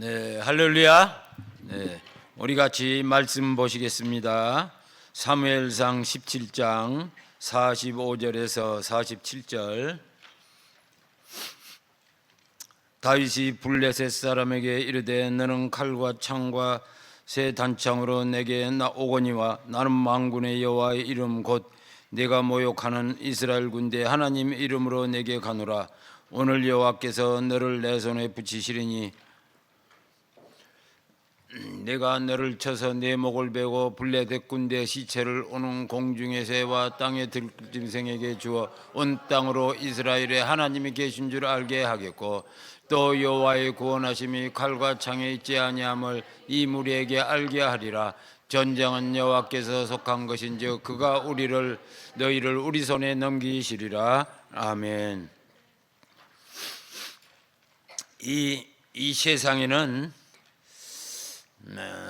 네, 할렐루야. 네, 우리 같이 말씀 보시겠습니다. 사무엘상 17장 45절에서 47절. 다윗이 블레셋 사람에게 이르되 너는 칼과 창과 새 단창으로 내게 오거니와 나는 만군의 여호와의 이름 곧 내가 모욕하는 이스라엘 군대 하나님 이름으로 내게 가노라. 오늘 여호와께서 너를 내 손에 붙이시리니 내가 너를 쳐서 내 목을 베고 블레셋 군대 시체를 오는 공중의 새와 땅의 들짐승에게 주어 온 땅으로 이스라엘의 하나님이 계신 줄 알게 하겠고 또 여호와의 구원하심이 칼과 창에 있지 아니함을 이 무리에게 알게 하리라. 전쟁은 여호와께서 속한 것인즉 그가 너희를 우리 손에 넘기시리라. 아멘. 이 세상에는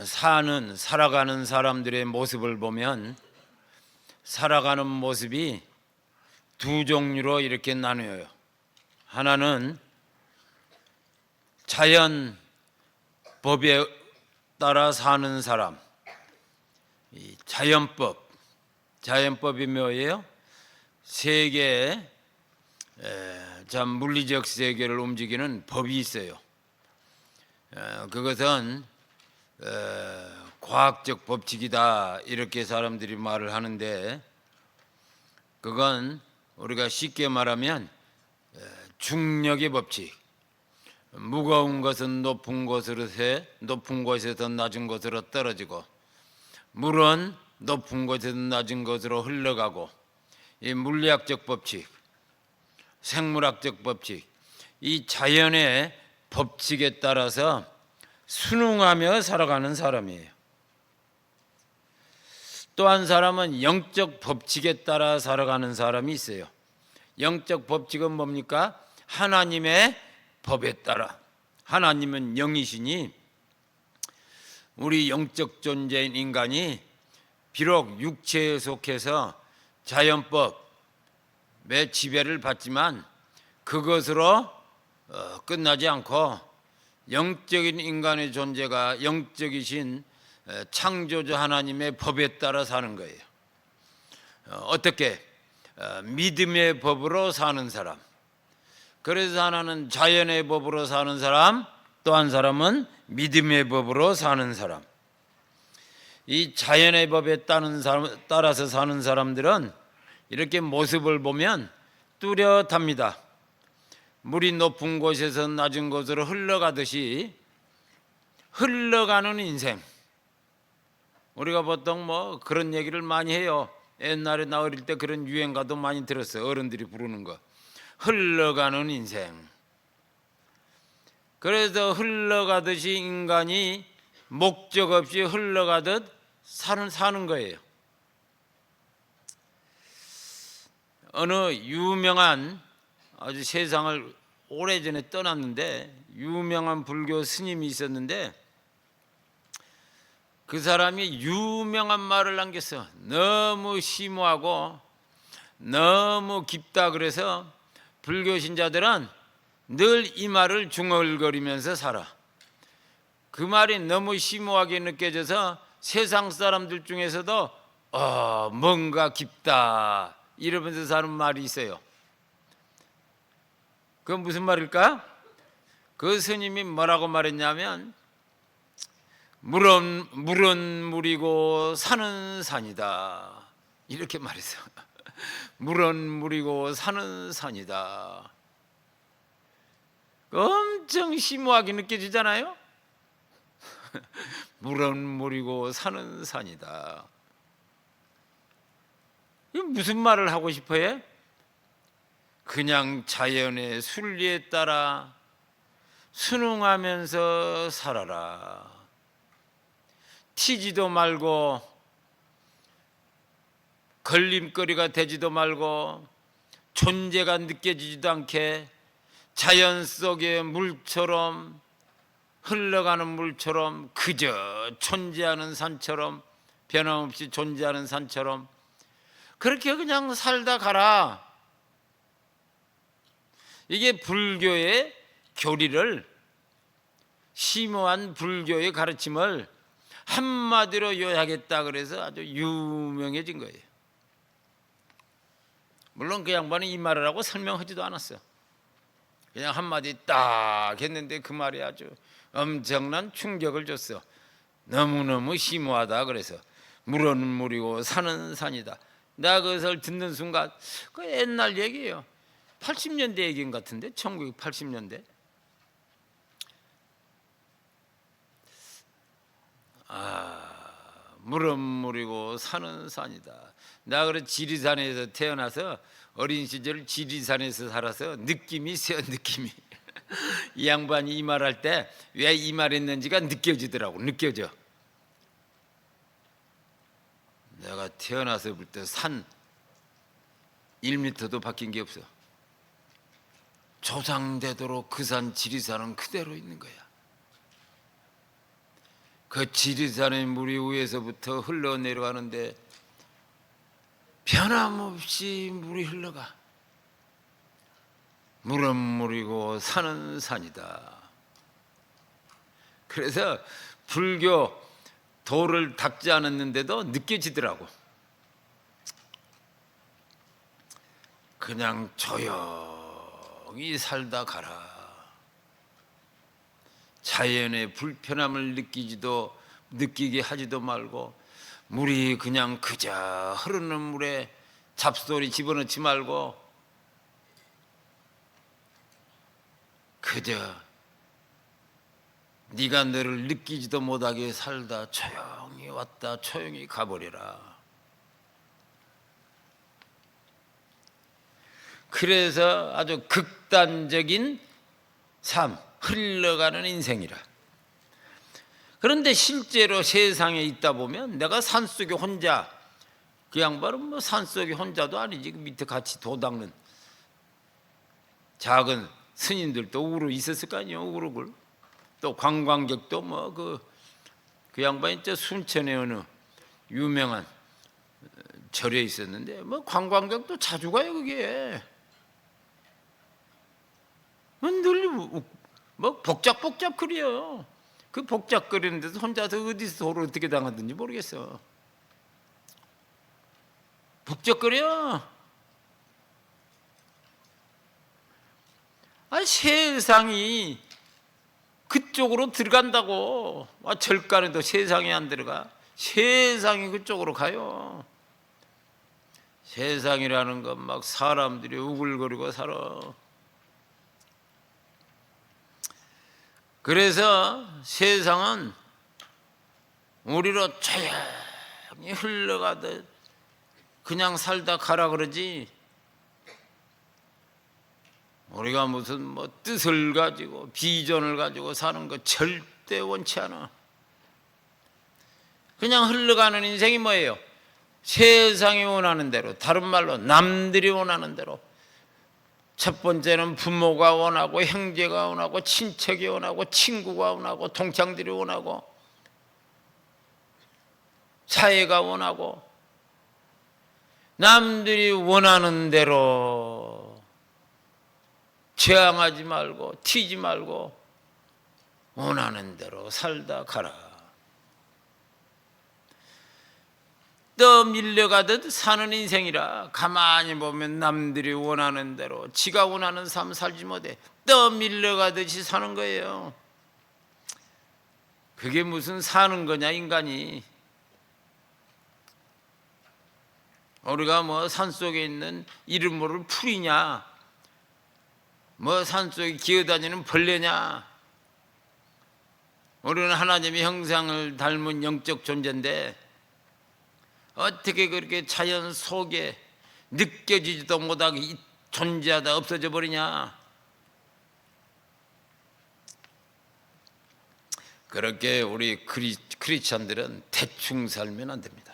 살아가는 사람들의 모습을 보면 살아가는 모습이 두 종류로 이렇게 나뉘어요. 하나는 자연 법에 따라 사는 사람. 이 자연법이 뭐예요? 세계 물리적 세계를 움직이는 법이 있어요. 그것은 과학적 법칙이다 이렇게 사람들이 말을 하는데 그건 우리가 쉽게 말하면 중력의 법칙. 무거운 것은 높은 곳에서 낮은 곳으로 떨어지고 물은 높은 곳에서 낮은 곳으로 흘러가고 이 물리학적 법칙, 생물학적 법칙, 이 자연의 법칙에 따라서 순응하며 살아가는 사람이에요. 또 한 사람은 영적 법칙에 따라 살아가는 사람이 있어요. 영적 법칙은 뭡니까? 하나님의 법에 따라. 하나님은 영이시니 우리 영적 존재인 인간이 비록 육체에 속해서 자연법의 지배를 받지만 그것으로 끝나지 않고 영적인 인간의 존재가 영적이신 창조주 하나님의 법에 따라 사는 거예요. 어떻게? 믿음의 법으로 사는 사람. 그래서 하나는 자연의 법으로 사는 사람, 또 한 사람은 믿음의 법으로 사는 사람. 이 자연의 법에 따라서 사는 사람들은 이렇게 모습을 보면 뚜렷합니다. 물이 높은 곳에서 낮은 곳으로 흘러가듯이 흘러가는 인생. 우리가 보통 그런 얘기를 많이 해요. 옛날에 나 어릴 때 그런 유행가도 많이 들었어요. 어른들이 부르는 거. 흘러가는 인생. 그래서 흘러가듯이 인간이 목적 없이 흘러가듯 사는 거예요. 어느 유명한 아주 세상을 오래전에 떠났는데 유명한 불교 스님이 있었는데 그 사람이 유명한 말을 남겼어. 너무 심오하고 너무 깊다 그래서 불교 신자들은 늘 이 말을 중얼거리면서 살아. 그 말이 너무 심오하게 느껴져서 세상 사람들 중에서도 뭔가 깊다 이러면서 사는 말이 있어요. 그건 무슨 말일까? 그 스님이 뭐라고 말했냐면 물은 물이고 산은 산이다 이렇게 말했어. 물은 물이고 산은 산이다. 엄청 심오하게 느껴지잖아요. 물은 물이고 산은 산이다. 이게 무슨 말을 하고 싶어요? 그냥 자연의 순리에 따라 순응하면서 살아라. 튀지도 말고 걸림거리가 되지도 말고 존재가 느껴지지도 않게 자연 속의 물처럼 흘러가는 물처럼 그저 존재하는 산처럼 변함없이 존재하는 산처럼 그렇게 그냥 살다 가라. 이게 불교의 교리를 심오한 불교의 가르침을 한마디로 요약했다 그래서 아주 유명해진 거예요. 물론 그 양반은 이 말을 하고 설명하지도 않았어요. 그냥 한마디 딱 했는데 그 말이 아주 엄청난 충격을 줬어. 너무너무 심오하다 그래서 물은 물이고 산은 산이다. 나 그것을 듣는 순간 그 옛날 얘기예요. 80년대 얘기인 것 같은데 1980년대. 물은 물이고 산은 산이다. 나 그래 지리산에서 태어나서 어린 시절 지리산에서 살아서 느낌이 세요. 느낌이. 이 양반이 이 말할 때 왜 이 말했는지가 느껴지더라고. 느껴져. 내가 태어나서부터 산 1m도 바뀐 게 없어. 조상되도록 그 산 지리산은 그대로 있는 거야. 그 지리산의 물이 위에서부터 흘러내려가는데 변함없이 물이 흘러가. 물은 물이고 산은 산이다. 그래서 불교 도를 닦지 않았는데도 느껴지더라고. 그냥 조용히 살다 가라. 자연의 불편함을 느끼게 하지도 말고 물이 그냥 그저 흐르는 물에 잡소리 집어넣지 말고 그저 네가 너를 느끼지도 못하게 살다 조용히 왔다 조용히 가버리라. 그래서 아주 극단적인 삶, 흘러가는 인생이라. 그런데 실제로 세상에 있다 보면 내가 산속에 혼자, 그 양반은 뭐 산속에 혼자도 아니지, 그 밑에 같이 도 닦는 작은 스님들도 우르 있었을 거 아니에요. 우르글. 또 관광객도 뭐 그 양반이 저 순천에 어느 유명한 절에 있었는데 뭐 관광객도 자주 가요. 그게 늘 뭐 복잡 그래요. 그 복잡거리는 데서 혼자서 어디서 도를 어떻게 당하든지 모르겠어. 복잡거려. 세상이 그쪽으로 들어간다고. 절간에도 세상이 안 들어가. 세상이 그쪽으로 가요. 세상이라는 건 막 사람들이 우글거리고 살아. 그래서 세상은 우리로 조용히 흘러가듯 그냥 살다 가라 그러지, 우리가 무슨 뭐 뜻을 가지고 비전을 가지고 사는 거 절대 원치 않아. 그냥 흘러가는 인생이 뭐예요? 세상이 원하는 대로, 다른 말로 남들이 원하는 대로. 첫 번째는 부모가 원하고, 형제가 원하고, 친척이 원하고, 친구가 원하고, 동창들이 원하고, 사회가 원하고, 남들이 원하는 대로 재앙하지 말고 튀지 말고 원하는 대로 살다 가라. 떠밀려가듯 사는 인생이라. 가만히 보면 남들이 원하는 대로 지가 원하는 삶 살지 못해 떠밀려가듯이 사는 거예요. 그게 무슨 사는 거냐 인간이. 우리가 뭐 산속에 있는 이름 모를 풀이냐, 뭐 산속에 기어다니는 벌레냐. 우리는 하나님의 형상을 닮은 영적 존재인데 어떻게 그렇게 자연 속에 느껴지지도 못하게 존재하다 없어져 버리냐. 그렇게 우리 크리스찬들은 대충 살면 안 됩니다.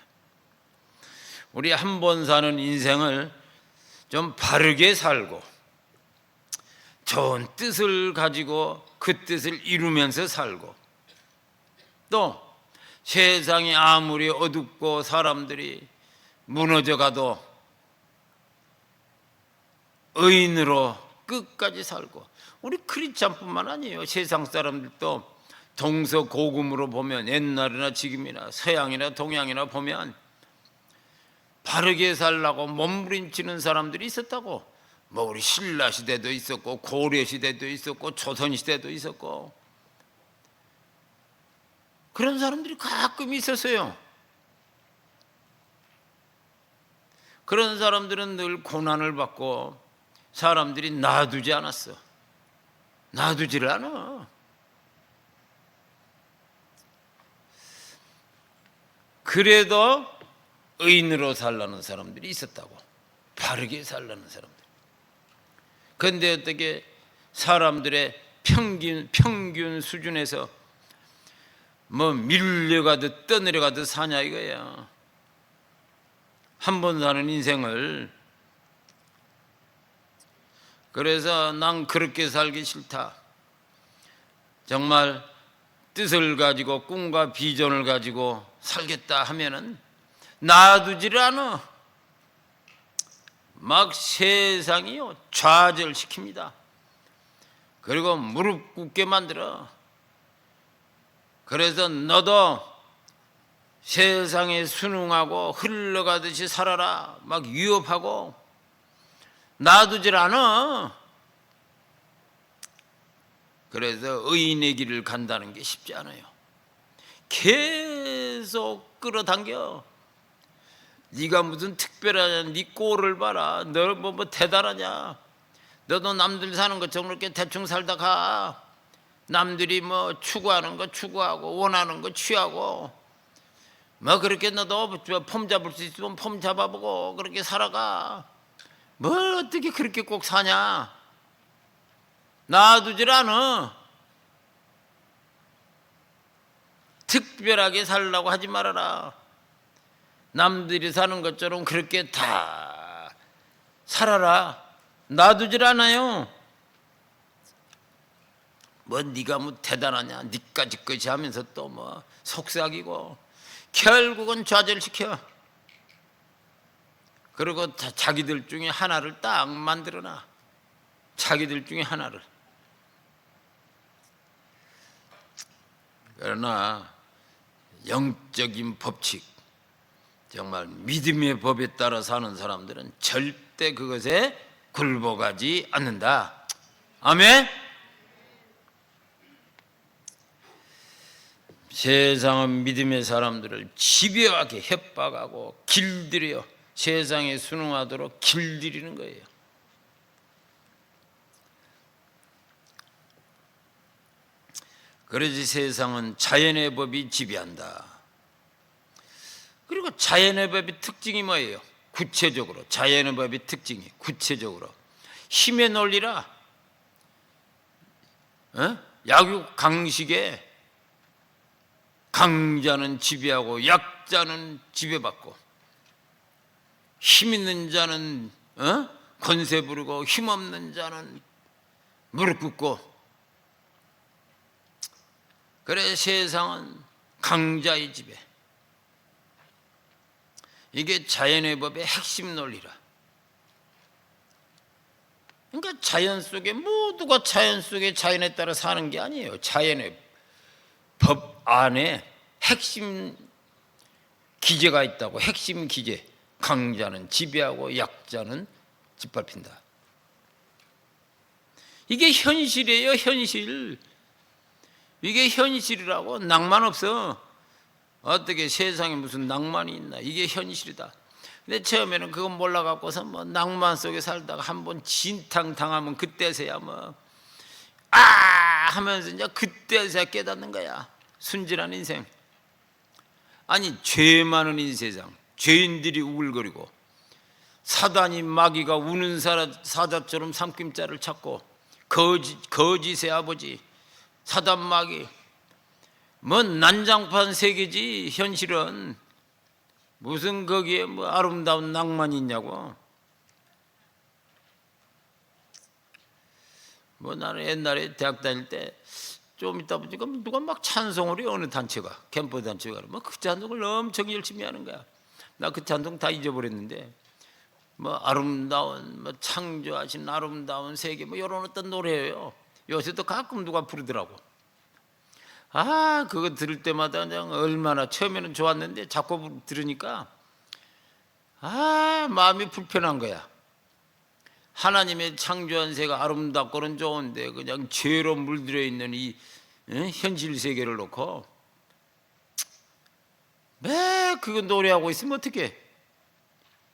우리 한 번 사는 인생을 좀 바르게 살고 좋은 뜻을 가지고 그 뜻을 이루면서 살고, 또 세상이 아무리 어둡고 사람들이 무너져 가도 의인으로 끝까지 살고. 우리 크리스찬뿐만 아니에요. 세상 사람들도 동서고금으로 보면 옛날이나 지금이나 서양이나 동양이나 보면 바르게 살라고 몸부림치는 사람들이 있었다고. 뭐 우리 신라 시대도 있었고 고려 시대도 있었고 조선 시대도 있었고 그런 사람들이 가끔 있었어요. 그런 사람들은 늘 고난을 받고 사람들이 놔두지 않았어. 놔두지를 않아. 그래도 의인으로 살라는 사람들이 있었다고. 바르게 살라는 사람들. 그런데 어떻게 사람들의 평균 수준에서 뭐 밀려가듯 떠내려가듯 사냐 이거야. 한 번 사는 인생을. 그래서 난 그렇게 살기 싫다. 정말 뜻을 가지고 꿈과 비전을 가지고 살겠다 하면은 놔두지를 않아. 막 세상이요 좌절시킵니다. 그리고 무릎 꿇게 만들어. 그래서 너도 세상에 순응하고 흘러가듯이 살아라 막 위협하고 놔두질 않아. 그래서 의인의 길을 간다는 게 쉽지 않아요. 계속 끌어당겨. 네가 무슨 특별하냐, 네 꼴을 봐라. 너 뭐 대단하냐. 너도 남들 사는 것처럼 그렇게 대충 살다 가. 남들이 뭐 추구하는 거 추구하고 원하는 거 취하고 뭐 그렇게 너도 폼 잡을 수 있으면 폼 잡아보고 그렇게 살아가. 뭘 어떻게 그렇게 꼭 사냐. 놔두질 않아. 특별하게 살라고 하지 말아라. 남들이 사는 것처럼 그렇게 다 살아라. 놔두질 않아요. 뭐 네가 뭐 대단하냐, 니까지 것이 하면서 또 뭐 속삭이고 결국은 좌절시켜. 그리고 자기들 중에 하나를 딱 만들어놔. 자기들 중에 하나를. 그러나 영적인 법칙, 정말 믿음의 법에 따라 사는 사람들은 절대 그것에 굴복하지 않는다. 아멘. 세상은 믿음의 사람들을 집요하게 협박하고 길들여 세상에 순응하도록 길들이는 거예요. 그래서 세상은 자연의 법이 지배한다. 그리고 자연의 법의 특징이 뭐예요? 구체적으로 자연의 법의 특징이 구체적으로 힘의 논리라. 약육 강식에 강자는 지배하고 약자는 지배받고 힘 있는 자는 권세 부르고 힘 없는 자는 무릎 꿇고. 그래 세상은 강자의 지배. 이게 자연의 법의 핵심 논리라. 그러니까 자연 속에 모두가 자연 속에 자연에 따라 사는 게 아니에요. 자연의 법 안에 핵심 기제가 있다고. 핵심 기제. 강자는 지배하고 약자는 짓밟힌다. 이게 현실이에요. 현실. 이게 현실이라고. 낭만 없어. 어떻게 세상에 무슨 낭만이 있나. 이게 현실이다. 근데 처음에는 그거 몰라갖고서 뭐 낭만 속에 살다가 한번 진탕 당하면 그때서야 뭐 하면서 이제 그때서야 깨닫는 거야. 순진한 인생. 아니 죄 많은 이 세상, 죄인들이 우글거리고 사단이 마귀가 우는 사자처럼 삼김자를 찾고 거짓의 아버지 사단 마귀 뭐 난장판 세계지. 현실은 무슨 거기에 뭐 아름다운 낭만이 있냐고. 뭐 나는 옛날에 대학 다닐 때 좀 있다 보니까 누가 막 찬송을 해. 어느 단체가 캠프 단체가 뭐 그 찬송을 엄청 열심히 하는 거야. 나 그 찬송 다 잊어버렸는데 뭐 아름다운 뭐 창조하신 아름다운 세계 뭐 이런 어떤 노래예요. 요새도 가끔 누가 부르더라고. 그거 들을 때마다 그냥 얼마나 처음에는 좋았는데 자꾸 들으니까 마음이 불편한 거야. 하나님의 창조한 세가 아름답고는 좋은데 그냥 죄로 물들어 있는 이 현실 세계를 놓고 매 그거 노래하고 있으면 어떡해?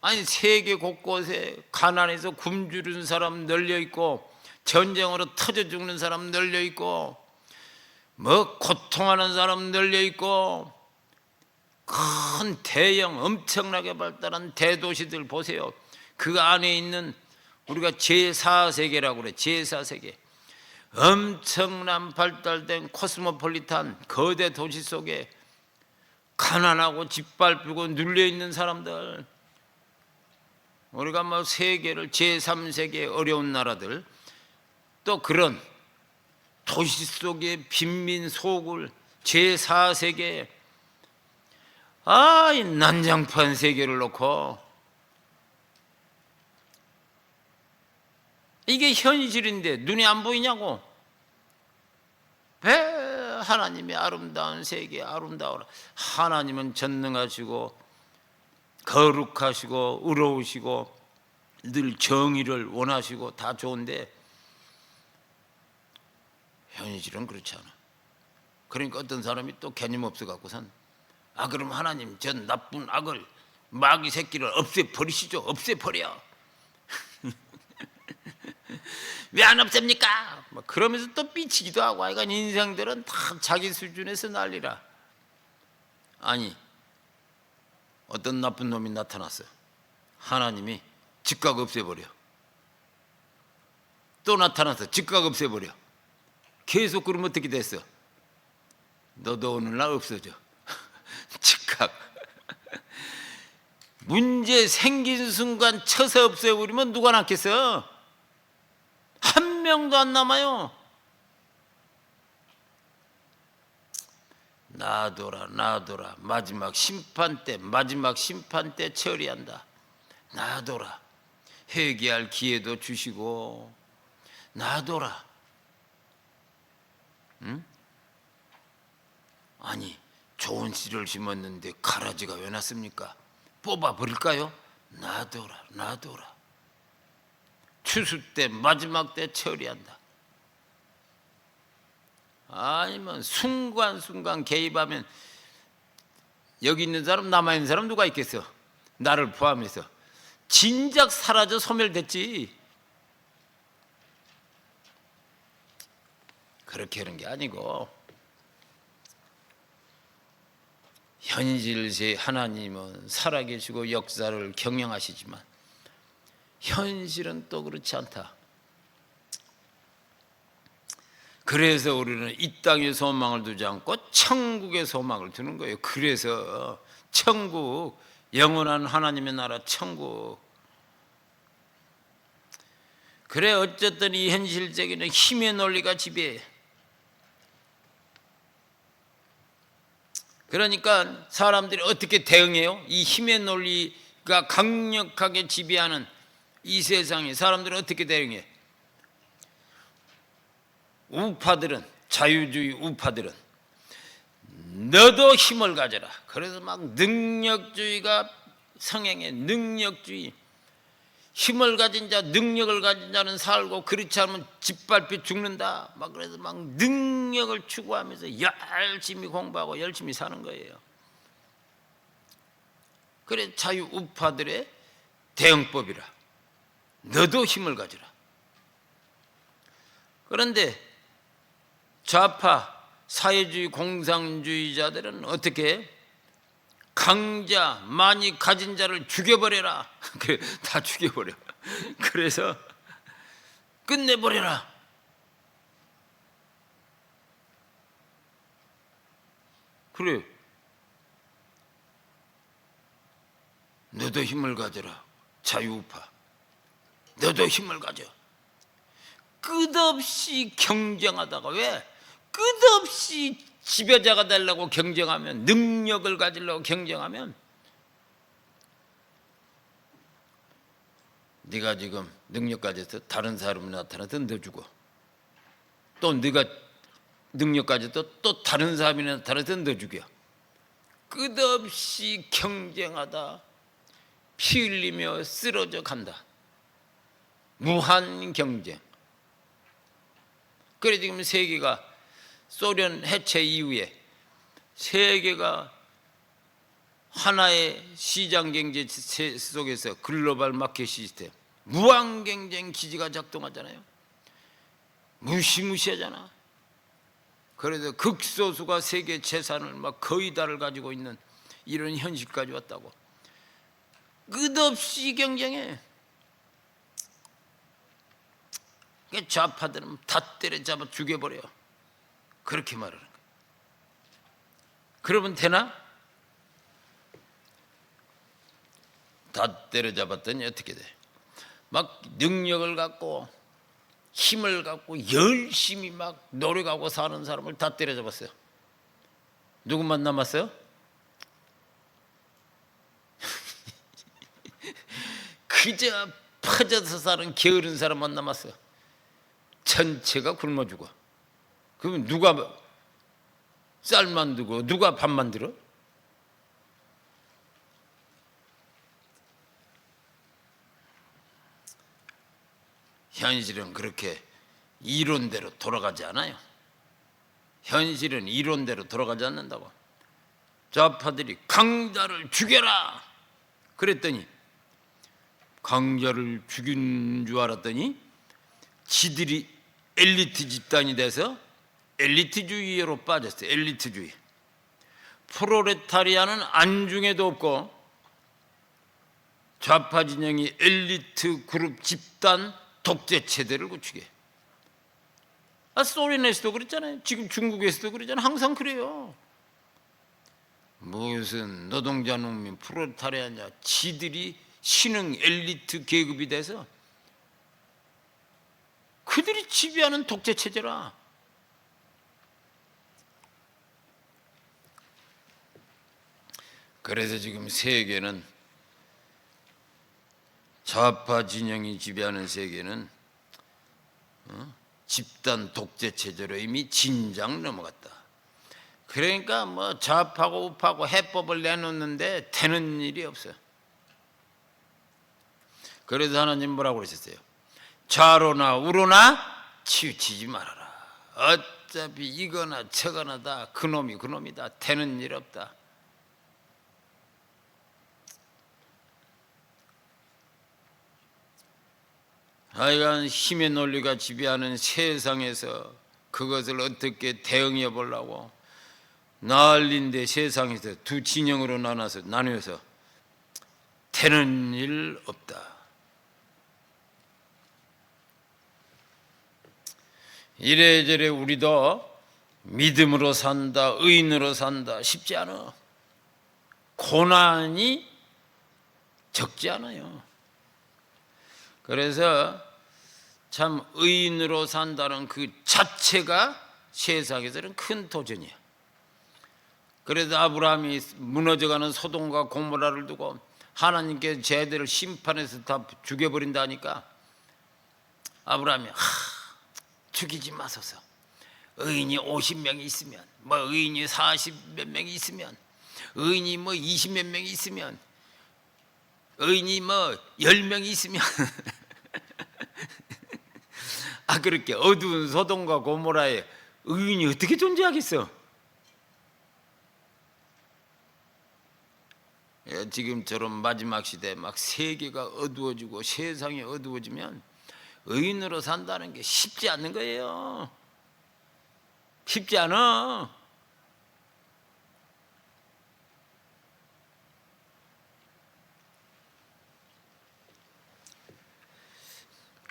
아니 세계 곳곳에 가난해서 굶주린 사람 널려 있고 전쟁으로 터져 죽는 사람 널려 있고 뭐 고통하는 사람 널려 있고 큰 대형 엄청나게 발달한 대도시들 보세요. 그 안에 있는 우리가 제4세계라고 그래. 제4세계 엄청난 발달된 코스모폴리탄 거대 도시 속에 가난하고 짓밟히고 눌려있는 사람들, 우리가 뭐 세계를 제3세계 어려운 나라들, 또 그런 도시 속의 빈민 소굴 제4세계, 이 난장판 세계를 놓고 이게 현실인데 눈이 안 보이냐고. 왜 하나님의 아름다운 세계 아름다워라. 하나님은 전능하시고 거룩하시고 의로우시고 늘 정의를 원하시고 다 좋은데 현실은 그렇지 않아. 그러니까 어떤 사람이 또 개념 없어 갖고선 그럼 하나님 전 나쁜 악을 마귀 새끼를 없애버리시죠. 없애버려. 왜 안 없앱니까? 그러면서 또 삐치기도 하고. 하여간 인생들은 다 자기 수준에서 난리라. 아니 어떤 나쁜 놈이 나타났어요. 하나님이 즉각 없애버려. 또 나타나서 즉각 없애버려. 계속 그러면 어떻게 됐어? 너도 오늘날 없어져. 즉각. 문제 생긴 순간 쳐서 없애버리면 누가 낫겠어? 한 명도 안 남아요. 놔둬라 놔둬라. 마지막 심판 때 처리한다. 놔둬라. 회개할 기회도 주시고 놔둬라. 응? 아니 좋은 씨를 심었는데 가라지가 왜 났습니까? 뽑아버릴까요? 놔둬라. 추수 때 마지막 때 처리한다. 아니면 순간순간 개입하면 여기 있는 사람 남아있는 사람 누가 있겠어? 나를 포함해서 진작 사라져 소멸됐지. 그렇게 하는 게 아니고 현실세 하나님은 살아계시고 역사를 경영하시지만 현실은 또 그렇지 않다. 그래서 우리는 이 땅에 소망을 두지 않고 천국에 소망을 두는 거예요. 그래서 천국, 영원한 하나님의 나라 천국. 그래 어쨌든 이 현실적인 힘의 논리가 지배해. 그러니까 사람들이 어떻게 대응해요? 이 힘의 논리가 강력하게 지배하는 이 세상에 사람들은 어떻게 대응해? 우파들은, 자유주의 우파들은 너도 힘을 가져라. 그래서 막 능력주의가 성행해. 능력주의. 힘을 가진 자, 능력을 가진 자는 살고 그렇지 않으면 짓밟혀 죽는다. 막 그래서 막 능력을 추구하면서 열심히 공부하고 열심히 사는 거예요. 그래 자유 우파들의 대응법이라. 너도 힘을 가져라. 그런데 좌파 사회주의 공산주의자들은 어떻게 해? 강자, 많이 가진 자를 죽여버려라. 그래, 다 죽여버려. 그래서 끝내버려라. 그래. 너도 힘을 가져라. 자유우파. 너도 힘을 가져. 끝없이 경쟁하다가 왜? 끝없이 지배자가 되려고 경쟁하면, 능력을 가지려고 경쟁하면 네가 지금 능력 가져서 다른 사람이 나타나서 너 죽어. 또 네가 능력까지도 또 다른 사람이 나타나서 너 죽여. 끝없이 경쟁하다 피 흘리며 쓰러져 간다. 무한 경쟁. 그래 지금 세계가 소련 해체 이후에 세계가 하나의 시장 경제 속에서 글로벌 마켓 시스템 무한 경쟁 기지가 작동하잖아요. 무시무시하잖아. 그래서 극소수가 세계 재산을 막 거의 다를 가지고 있는 이런 현실까지 왔다고. 끝없이 경쟁해. 좌파들은 다 때려잡아 죽여버려. 그렇게 말하는 거야. 그러면 되나? 다 때려잡았더니 어떻게 돼? 막 능력을 갖고 힘을 갖고 열심히 막 노력하고 사는 사람을 다 때려잡았어요. 누구만 남았어요? 그저 퍼져서 사는 게으른 사람만 남았어요. 전체가 굶어 죽어. 그러면 누가 쌀 만들고 누가 밥 만들어? 현실은 그렇게 이론대로 돌아가지 않아요. 현실은 이론대로 돌아가지 않는다고. 좌파들이 강자를 죽여라 그랬더니 강자를 죽인 줄 알았더니 지들이 엘리트 집단이 돼서 엘리트주의로 빠졌어요. 엘리트주의. 프로레타리아는 안중에도 없고 좌파 진영이 엘리트 그룹 집단 독재 체제를 구축해. 소련에서도 그랬잖아요. 지금 중국에서도 그러잖아요. 항상 그래요. 무슨 노동자 농민 프로레타리아냐. 지들이 신흥 엘리트 계급이 돼서 그들이 지배하는 독재 체제라. 그래서 지금 세계는 좌파 진영이 지배하는 세계는 집단 독재 체제로 이미 진작 넘어갔다. 그러니까 뭐 좌파고 우파고 해법을 내놓는데 되는 일이 없어요. 그래서 하나님 뭐라고 그러셨어요? 좌로나 우로나 치우치지 말아라. 어차피 이거나 저거나 다 그놈이 그놈이다. 되는 일 없다. 하여간 힘의 논리가 지배하는 세상에서 그것을 어떻게 대응해 보려고 난리인데 세상에서 두 진영으로 나누어서 되는 일 없다. 이래저래 우리도 믿음으로 산다, 의인으로 산다 쉽지 않아. 고난이 적지 않아요. 그래서 참 의인으로 산다는 그 자체가 세상에서는 큰 도전이야. 그래서 아브라함이 무너져가는 소돔과 고모라를 두고 하나님께 쟤들을 심판해서 다 죽여버린다니까 아브라함이 죽이지 마소서. 의인이 50명이 있으면 뭐 의인이 40몇 명이 있으면 의인이 뭐 20몇 명이 있으면 의인이 뭐 10명이 있으면 그렇게 어두운 소돔과 고모라에 의인이 어떻게 존재하겠어? 지금처럼 마지막 시대에 막 세계가 어두워지고 세상이 어두워지면 의인으로 산다는 게 쉽지 않는 거예요. 쉽지 않아.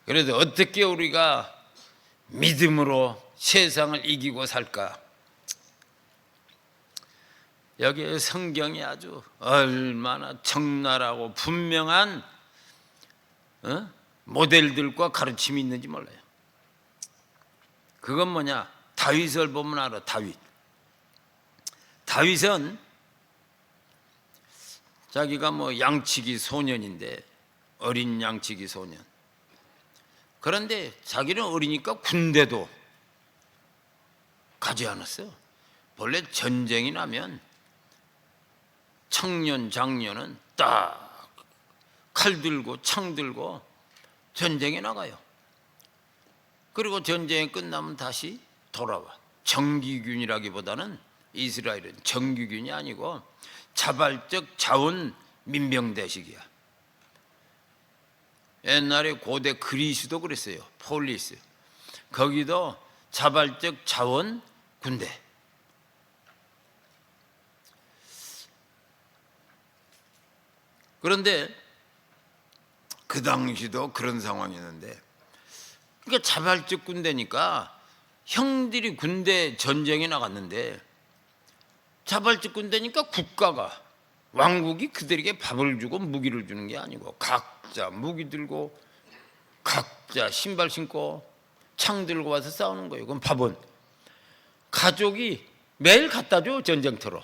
그래서 어떻게 우리가 믿음으로 세상을 이기고 살까? 여기에 성경이 아주 얼마나 적나라하고 분명한 모델들과 가르침이 있는지 몰라요. 그건 뭐냐? 다윗을 보면 알아. 다윗은 자기가 뭐 양치기 소년인데 어린 양치기 소년. 그런데 자기는 어리니까 군대도 가지 않았어. 원래 전쟁이 나면 청년 장년은 딱 칼 들고 창 들고 전쟁에 나가요. 그리고 전쟁이 끝나면 다시 돌아와. 정규군이라기보다는 이스라엘은 정규군이 아니고 자발적 자원 민병대식이야. 옛날에 고대 그리스도 그랬어요. 폴리스. 거기도 자발적 자원 군대. 그런데 그 당시도 그런 상황이었는데, 그러니까 자발적 군대니까 형들이 군대 전쟁에 나갔는데, 자발적 군대니까 국가가, 왕국이 그들에게 밥을 주고 무기를 주는 게 아니고 각자 무기 들고 각자 신발 신고 창 들고 와서 싸우는 거예요. 그럼 밥은 가족이 매일 갖다 줘, 전쟁터로.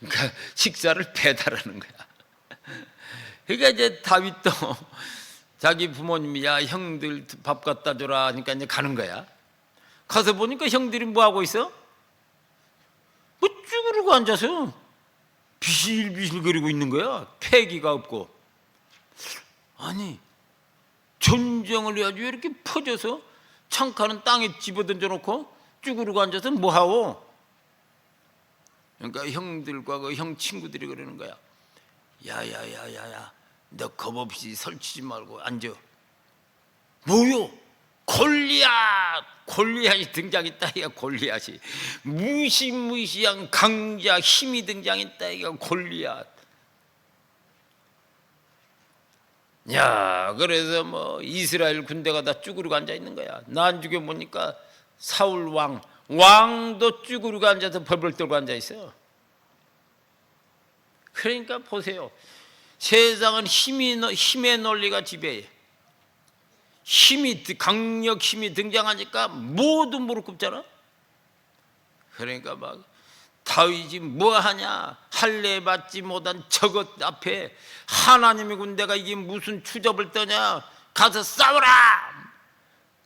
그러니까 식사를 배달하는 거야. 그러니까 이제 다윗도 자기 부모님이 야 형들 밥 갖다 줘라 하니까 이제 가는 거야. 가서 보니까 형들이 뭐 하고 있어? 뭐 쭈그리고 앉아서 비실비실거리고 있는 거야. 패기가 없고. 아니 전쟁을 해야지 왜 이렇게 퍼져서 창칼은 땅에 집어던져 놓고 쭈그리고 앉아서 뭐 하오? 그러니까 형들과 그 형 친구들이 그러는 거야. 야야야야야, 너 겁없이 설치지 말고 앉아. 뭐요? 골리앗이 등장했다. 이가 골리앗이 무시무시한 강자 힘이 등장했다. 이가 골리앗. 야, 그래서 뭐 이스라엘 군대가 다 쭈그리고 앉아 있는 거야. 나중에 보니까 사울 왕도 쭈그리고 앉아서 벌벌 떨고 앉아 있어요. 그러니까 보세요. 세상은 힘의 논리가 지배해. 강력 힘이 등장하니까 모두 무릎 꿇잖아. 그러니까 막 다윗이 뭐하냐, 할례 받지 못한 저것 앞에 하나님의 군대가 이게 무슨 추접을 떠냐, 가서 싸워라.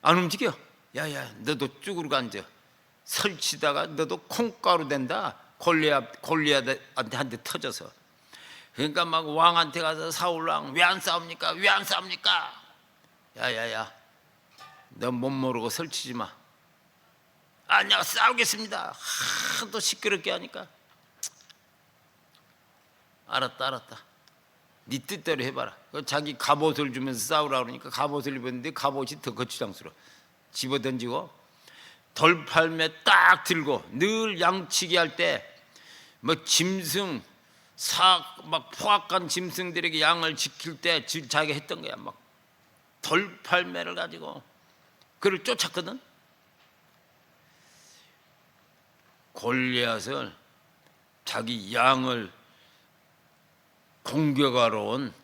안 움직여. 야야, 너도 쭈그리고 앉아. 설치다가 너도 콩가루 된다. 골리앗한테 한 대 터져서. 그러니까 막 왕한테 가서 사울왕 왜 안 싸웁니까? 왜 안 싸웁니까? 야야야, 너 못 모르고 설치지 마. 아니야, 싸우겠습니다. 하도 시끄럽게 하니까. 알았다. 네 뜻대로 해봐라. 자기 갑옷을 주면서 싸우라 그러니까 갑옷을 입었는데 갑옷이 더 거추장스러워. 집어던지고 돌팔매 딱 들고 늘 양치기 할 때 뭐 짐승 막 포악한 짐승들에게 양을 지킬 때 자기가 했던 거야. 막 돌팔매를 가지고 그를 쫓았거든. 골리앗을 자기 양을 공격하러 온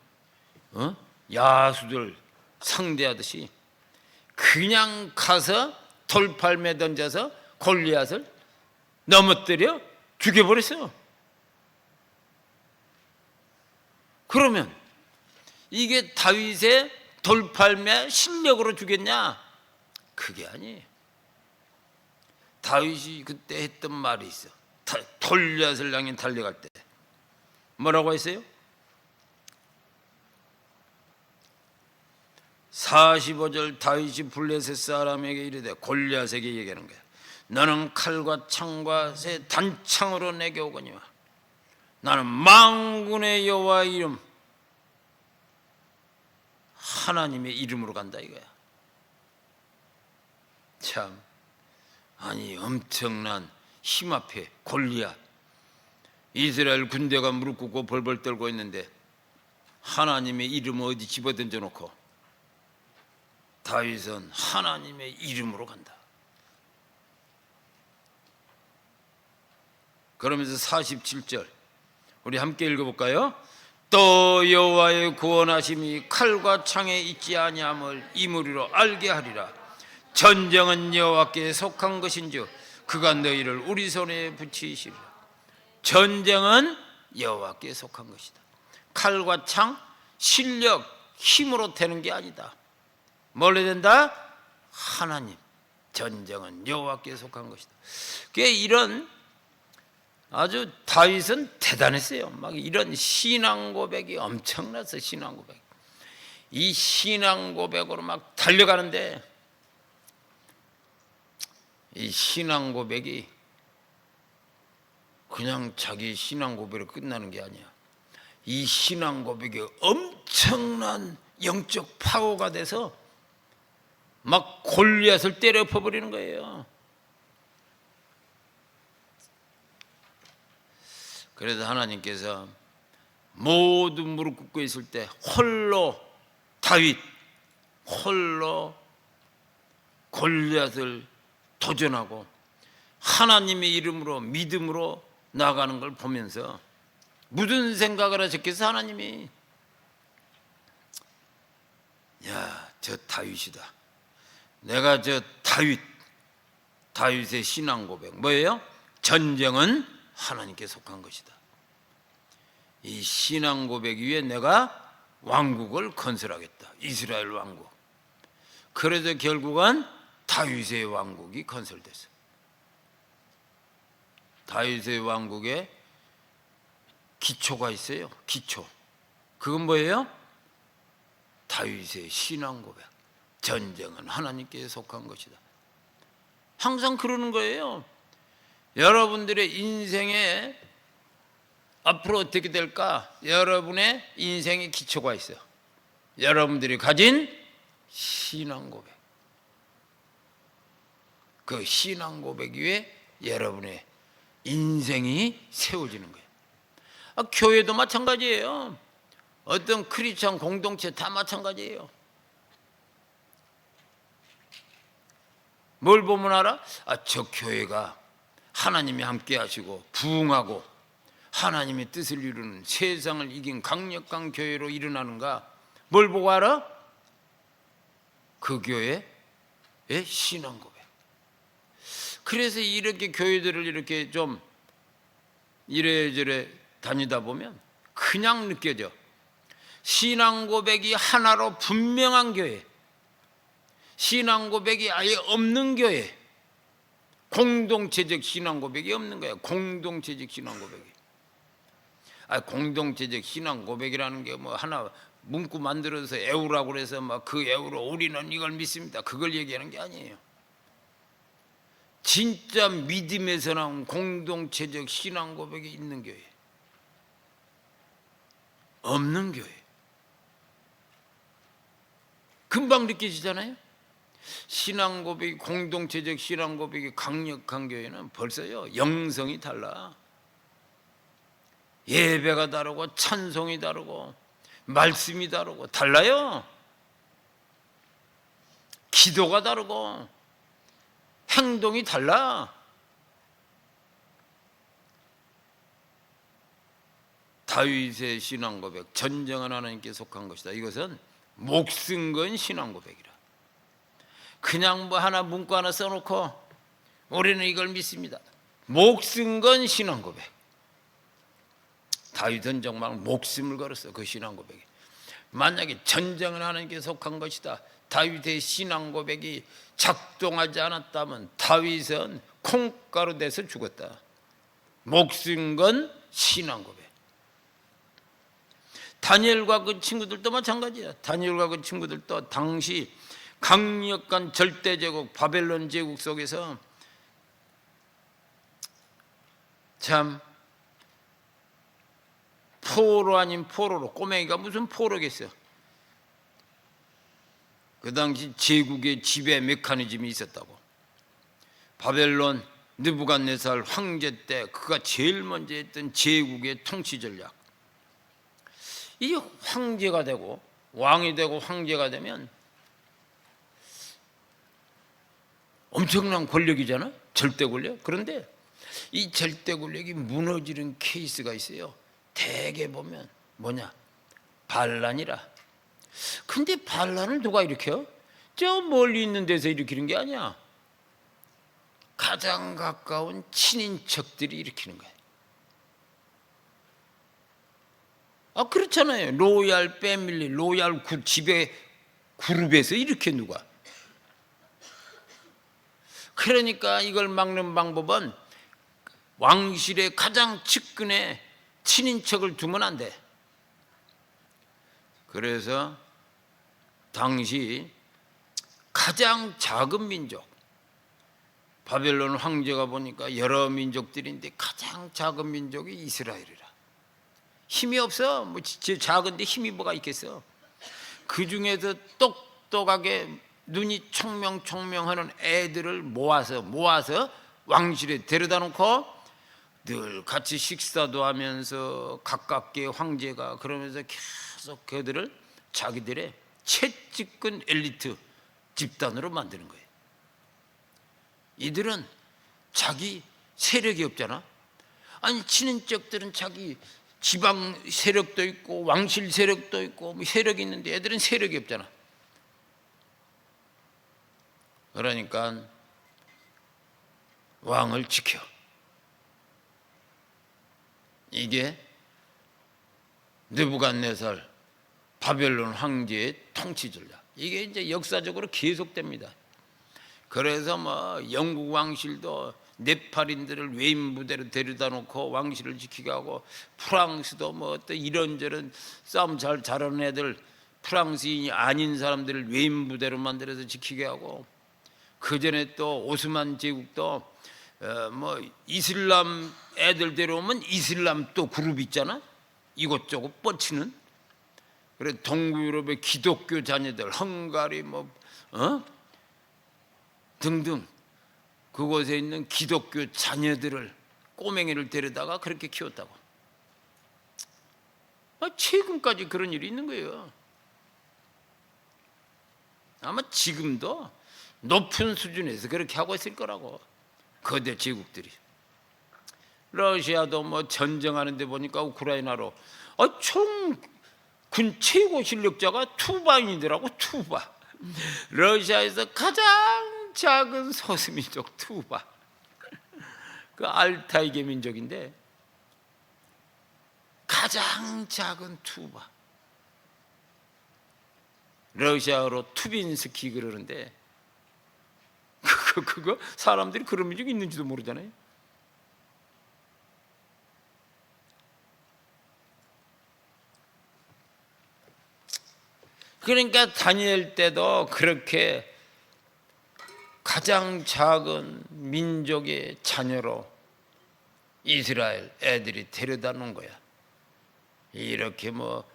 야수들 상대하듯이 그냥 가서 돌팔매 던져서 골리앗을 넘어뜨려 죽여버렸어요. 그러면 이게 다윗의 돌팔매 실력으로 죽였냐? 그게 아니에요. 다윗이 그때 했던 말이 있어. 골리앗을 향해 달려갈 때 뭐라고 했어요? 45절 다윗이 블레셋 사람에게 이르되 골리앗에게 얘기하는 거야. 너는 칼과 창과 새 단창으로 내게 오거니와 나는 만군의 여호와의 이름, 하나님의 이름으로 간다 이거야. 참, 아니 엄청난 힘 앞에 골리앗, 이스라엘 군대가 무릎 꿇고 벌벌 떨고 있는데 하나님의 이름을 어디 집어던져 놓고 다윗은 하나님의 이름으로 간다. 그러면서 47절 우리 함께 읽어볼까요? 또 여호와의 구원하심이 칼과 창에 있지 아니함을 이 무리로 알게 하리라. 전쟁은 여호와께 속한 것인즉 그가 너희를 우리 손에 붙이시리라. 전쟁은 여호와께 속한 것이다. 칼과 창, 실력, 힘으로 되는 게 아니다. 뭘로 된다? 하나님, 전쟁은 여호와께 속한 것이다. 그게 이런 아주 다윗은 대단했어요. 막 이런 신앙 고백이 엄청났어. 신앙 고백. 이 신앙 고백으로 막 달려가는데 이 신앙 고백이 그냥 자기 신앙 고백으로 끝나는 게 아니야. 이 신앙 고백이 엄청난 영적 파워가 돼서 막 골리앗을 때려 엎어버리는 거예요. 그래서 하나님께서 모두 무릎 꿇고 있을 때 홀로 다윗 홀로 골리앗을 도전하고 하나님의 이름으로 믿음으로 나가는 걸 보면서 무슨 생각을 하셨겠어? 하나님이 야, 저 다윗이다. 내가 저 다윗의 신앙 고백 뭐예요? 전쟁은 하나님께 속한 것이다. 이 신앙 고백 위에 내가 왕국을 건설하겠다. 이스라엘 왕국. 그래서 결국은 다윗의 왕국이 건설됐어. 다윗의 왕국에 기초가 있어요. 기초. 그건 뭐예요? 다윗의 신앙 고백. 전쟁은 하나님께 속한 것이다. 항상 그러는 거예요. 여러분들의 인생에 앞으로 어떻게 될까? 여러분의 인생의 기초가 있어요. 여러분들이 가진 신앙 고백. 그 신앙 고백 위에 여러분의 인생이 세워지는 거예요. 교회도 마찬가지예요. 어떤 크리스찬 공동체 다 마찬가지예요. 뭘 보면 알아? 저 교회가 하나님이 함께 하시고 부흥하고 하나님의 뜻을 이루는 세상을 이긴 강력한 교회로 일어나는가? 뭘 보고 알아? 그 교회의 신앙 고백. 그래서 이렇게 교회들을 이렇게 좀 이래저래 다니다 보면 그냥 느껴져. 신앙 고백이 하나로 분명한 교회, 신앙 고백이 아예 없는 교회, 공동체적 신앙 고백이 없는 거야. 공동체적 신앙 고백이. 공동체적 신앙 고백이라는 게 뭐 하나 문구 만들어서 애우라고 그래서 막 그 애우로 우리는 이걸 믿습니다. 그걸 얘기하는 게 아니에요. 진짜 믿음에서 나온 공동체적 신앙 고백이 있는 교회, 없는 교회. 금방 느껴지잖아요. 신앙 고백이 공동체적 신앙 고백이 강력한 교회는 벌써요 영성이 달라. 예배가 다르고 찬송이 다르고 말씀이 다르고 달라요. 기도가 다르고 행동이 달라. 다윗의 신앙 고백, 전쟁은 하나님께 속한 것이다. 이것은 목숨 건 신앙 고백이라. 그냥 뭐 하나 문구 하나 써놓고 우리는 이걸 믿습니다. 목숨 건 신앙 고백. 다윗은 정말 목숨을 걸었어. 그 신앙 고백이. 만약에 전쟁은 하나님께 속한 것이다, 다윗의 신앙 고백이 작동하지 않았다면 다윗은 콩가루 돼서 죽었다. 목숨 건 신앙 고백. 다니엘과 그 친구들도 마찬가지야. 다니엘과 그 친구들도 당시 강력한 절대 제국 바벨론 제국 속에서 참 포로 아닌 포로로, 꼬맹이가 무슨 포로겠어. 그 당시 제국의 지배 메커니즘이 있었다고. 바벨론 느부갓네살 황제 때 그가 제일 먼저 했던 제국의 통치 전략. 이 황제가 되고 왕이 되고 황제가 되면 엄청난 권력이잖아. 절대 권력. 그런데 이 절대 권력이 무너지는 케이스가 있어요. 대개 보면 뭐냐? 반란이라. 근데 반란을 누가 일으켜? 저 멀리 있는 데서 일으키는 게 아니야. 가장 가까운 친인척들이 일으키는 거야. 그렇잖아요. 로얄 패밀리, 지배 그룹에서 이렇게 누가? 그러니까 이걸 막는 방법은 왕실의 가장 측근에 친인척을 두면 안 돼. 그래서 당시 가장 작은 민족, 바벨론 황제가 보니까 여러 민족들인데 가장 작은 민족이 이스라엘이라. 힘이 없어. 뭐 작은데 힘이 뭐가 있겠어. 그 중에서 똑똑하게 눈이 총명총명하는 애들을 모아서 왕실에 데려다 놓고 늘 같이 식사도 하면서 가깝게 황제가 그러면서 계속 그들을 자기들의 채찍근 엘리트 집단으로 만드는 거예요. 이들은 자기 세력이 없잖아. 아니 친인척들은 자기 지방 세력도 있고 왕실 세력도 있고 뭐 세력이 있는데 애들은 세력이 없잖아. 그러니까 왕을 지켜. 이게 느부갓네살 바벨론 황제의 통치 전략. 이게 이제 역사적으로 계속됩니다. 그래서 뭐 영국 왕실도 네팔인들을 외인 부대로 데려다 놓고 왕실을 지키게 하고, 프랑스도 뭐 어떤 이런저런 싸움 잘하는 애들, 프랑스인이 아닌 사람들을 외인 부대로 만들어서 지키게 하고, 그 전에 또 오스만 제국도 뭐 이슬람 애들 데려오면 이슬람 또 그룹 있잖아. 이곳저곳 뻗치는. 그래 동구유럽의 기독교 자녀들, 헝가리 뭐 등등 그곳에 있는 기독교 자녀들을, 꼬맹이를 데려다가 그렇게 키웠다고. 최근까지 그런 일이 있는 거예요. 아마 지금도 높은 수준에서 그렇게 하고 있을 거라고. 거대 제국들이. 러시아도 뭐 전쟁하는데 보니까 우크라이나로 총 군 최고 실력자가 투바인이더라고. 투바. 러시아에서 가장 작은 소수민족 투바. 그 알타이계 민족인데 가장 작은 투바. 러시아어로 투빈스키 그러는데 그거 사람들이 그런 민족이 있는지도 모르잖아요. 그러니까 다니엘 때도 그렇게 가장 작은 민족의 자녀로 이스라엘 애들이 데려다 놓은 거야. 이렇게 뭐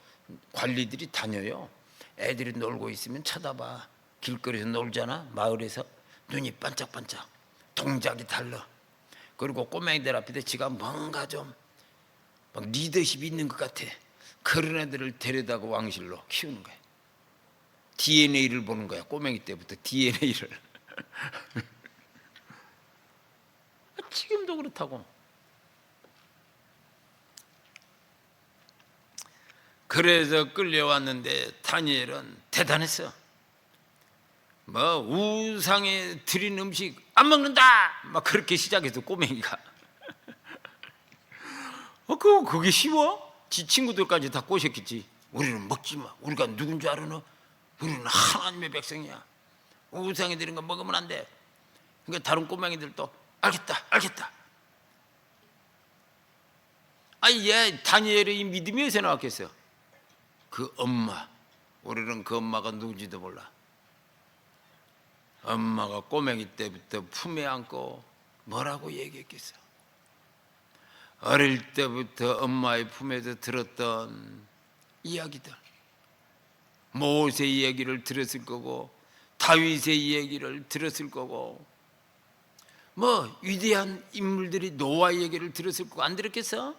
관리들이 다녀요. 애들이 놀고 있으면 쳐다봐. 길거리에서 놀잖아. 마을에서 눈이 반짝반짝, 동작이 달라. 그리고 꼬맹이들 앞에 지가 뭔가 좀 막 리더십이 있는 것 같아. 그런 애들을 데려다가 왕실로 키우는 거야. DNA를 보는 거야. 꼬맹이 때부터 DNA를. 지금도 그렇다고. 그래서 끌려왔는데 다니엘은 대단했어. 뭐 우상에 드린 음식 안 먹는다 막 그렇게 시작해서 꼬맹이가 그게 쉬워? 지 친구들까지 다 꼬셨겠지. 우리는 먹지 마. 우리가 누군 줄 알아 너? 우리는 하나님의 백성이야. 우상에 드린 거 먹으면 안 돼. 그러니까 다른 꼬맹이들도 알겠다. 얘 다니엘의 이 믿음이 어디서 나왔겠어? 그 엄마, 우리는 그 엄마가 누군지도 몰라. 엄마가 꼬맹이 때부터 품에 안고 뭐라고 얘기했겠어? 어릴 때부터 엄마의 품에서 들었던 이야기들, 모세의 이야기를 들었을 거고 다윗의 이야기를 들었을 거고 뭐 위대한 인물들이 노아의 얘기를 들었을 거고 안 들었겠어?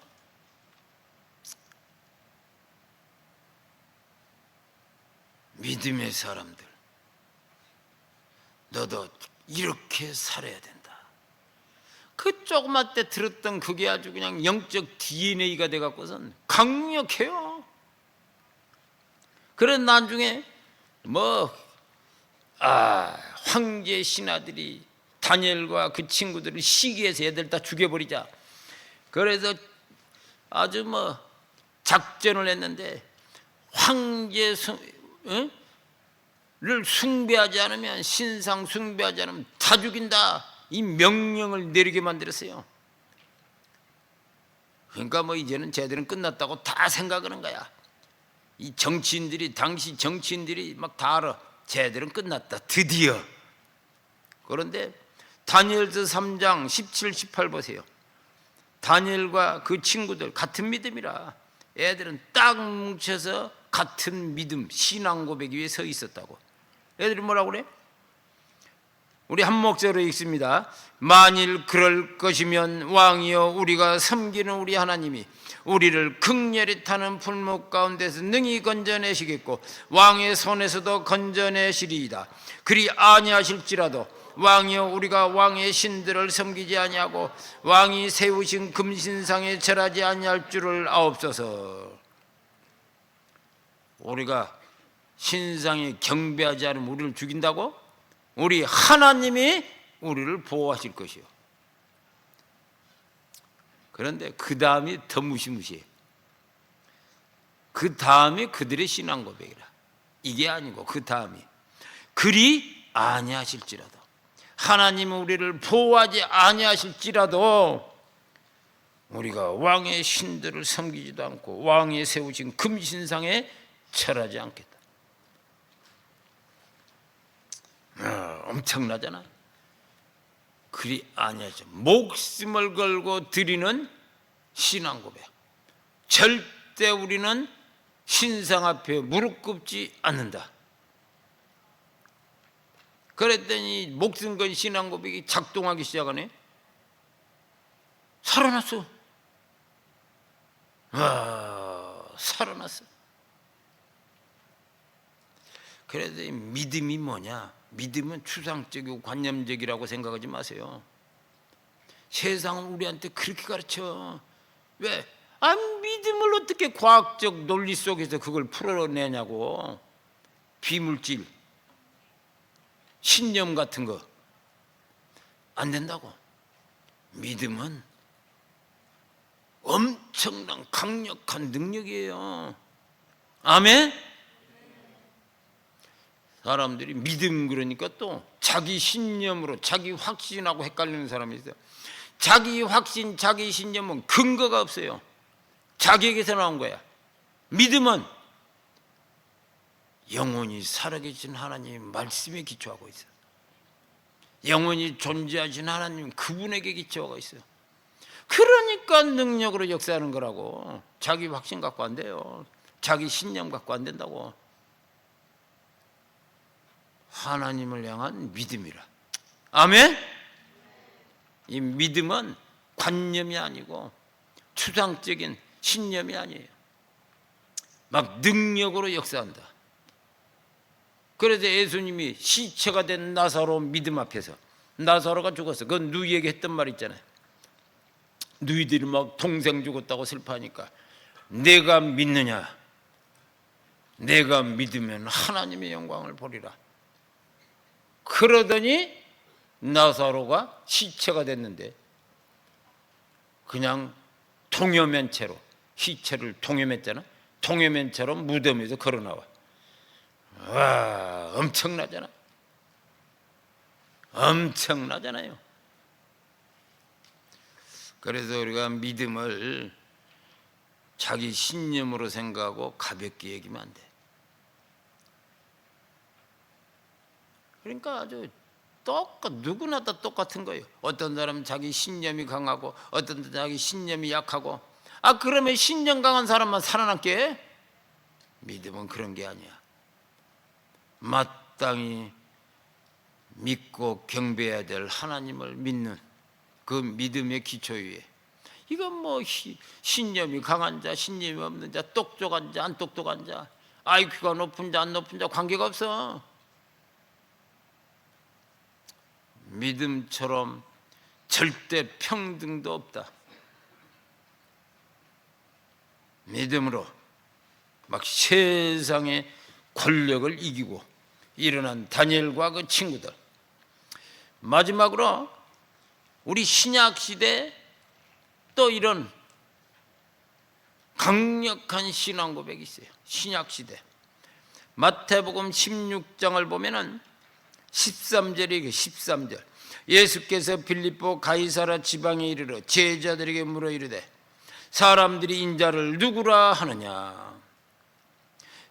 믿음의 사람들, 너도 이렇게 살아야 된다. 그 조그만 때 들었던 그게 아주 그냥 영적 DNA가 돼갖고선 강력해요. 그런 나중에 황제 신하들이 다니엘과 그 친구들을 시기해서 애들 다 죽여버리자. 그래서 아주 작전을 했는데 황제를 숭배하지 않으면, 신상 숭배하지 않으면 다 다 죽인다, 이 명령을 내리게 만들었어요. 그러니까 뭐 이제는 쟤들은 끝났다고 다 생각하는 거야. 이 정치인들이, 당시 정치인들이 막 다 알아. 쟤들은 끝났다, 드디어. 그런데 다니엘서 3장 17, 18 보세요. 다니엘과 그 친구들 같은 믿음이라 애들은 딱 뭉쳐서 같은 믿음, 신앙 고백 위에 서 있었다고. 애들이 뭐라고 그래? 우리 한 목소리로 읽습니다. 만일 그럴 것이면 왕이여, 우리가 섬기는 우리 하나님이 우리를 극렬히 타는 풀목 가운데서 능히 건져내시겠고 왕의 손에서도 건져내시리이다. 그리 아니하실지라도 왕이여, 우리가 왕의 신들을 섬기지 아니하고 왕이 세우신 금신상에 절하지 아니할 줄을 아옵소서. 우리가 신상에 경배하지 않으면 우리를 죽인다고? 우리 하나님이 우리를 보호하실 것이요. 그런데 그 다음이 더 무시무시해. 그 다음이 그들의 신앙 고백이라. 이게 아니고 그 다음이 그리 아니하실지라도, 하나님은 우리를 보호하지 아니하실지라도 우리가 왕의 신들을 섬기지도 않고 왕이 세우신 금신상에 절하지 않겠다. 엄청나잖아. 그리 아니하죠. 목숨을 걸고 드리는 신앙 고백. 절대 우리는 신상 앞에 무릎 꿇지 않는다. 그랬더니 목숨 건 신앙 고백이 작동하기 시작하네. 살아났어. 살아났어. 그래서 믿음이 뭐냐? 믿음은 추상적이고 관념적이라고 생각하지 마세요. 세상은 우리한테 그렇게 가르쳐. 왜? 믿음을 어떻게 과학적 논리 속에서 그걸 풀어내냐고. 비물질, 신념 같은 거 안 된다고. 믿음은 엄청난 강력한 능력이에요. 아멘? 사람들이 믿음 그러니까 또 자기 신념으로 자기 확신하고 헷갈리는 사람이 있어요. 자기 확신, 자기 신념은 근거가 없어요. 자기에게서 나온 거야. 믿음은 영원히 살아계신 하나님 말씀에 기초하고 있어요. 영원히 존재하신 하나님 그분에게 기초하고 있어요. 그러니까 능력으로 역사하는 거라고. 자기 확신 갖고 안 돼요. 자기 신념 갖고 안 된다고. 하나님을 향한 믿음이라. 아멘? 이 믿음은 관념이 아니고 추상적인 신념이 아니에요. 막 능력으로 역사한다. 그래서 예수님이 시체가 된 나사로 믿음 앞에서, 나사로가 죽었어. 그건 누이에게 했던 말 있잖아요. 누이들이 막 동생 죽었다고 슬퍼하니까 내가 믿느냐? 내가 믿으면 하나님의 영광을 보리라. 그러더니 나사로가 시체가 됐는데 그냥 동여맨 채로, 시체를 동여맸잖아. 동여맨처럼 무덤에서 걸어나와. 와, 엄청나잖아. 엄청나잖아요. 그래서 우리가 믿음을 자기 신념으로 생각하고 가볍게 얘기하면 안 돼. 그러니까 아주 누구나 다 똑같은 거예요. 어떤 사람은 자기 신념이 강하고 어떤 사람은 자기 신념이 약하고. 그러면 신념 강한 사람만 살아남게 해? 믿음은 그런 게 아니야. 마땅히 믿고 경배해야 될 하나님을 믿는 그 믿음의 기초 위에, 이건 뭐 신념이 강한 자, 신념이 없는 자, 똑똑한 자, 안 똑똑한 자, IQ가 높은 자, 안 높은 자 관계가 없어. 믿음처럼 절대 평등도 없다. 믿음으로 막 세상의 권력을 이기고 일어난 다니엘과 그 친구들. 마지막으로 우리 신약시대 또 이런 강력한 신앙 고백이 있어요. 신약시대 마태복음 16장을 보면은 13절이 13절 예수께서 빌립보 가이사라 지방에 이르러 제자들에게 물어 이르되 사람들이 인자를 누구라 하느냐.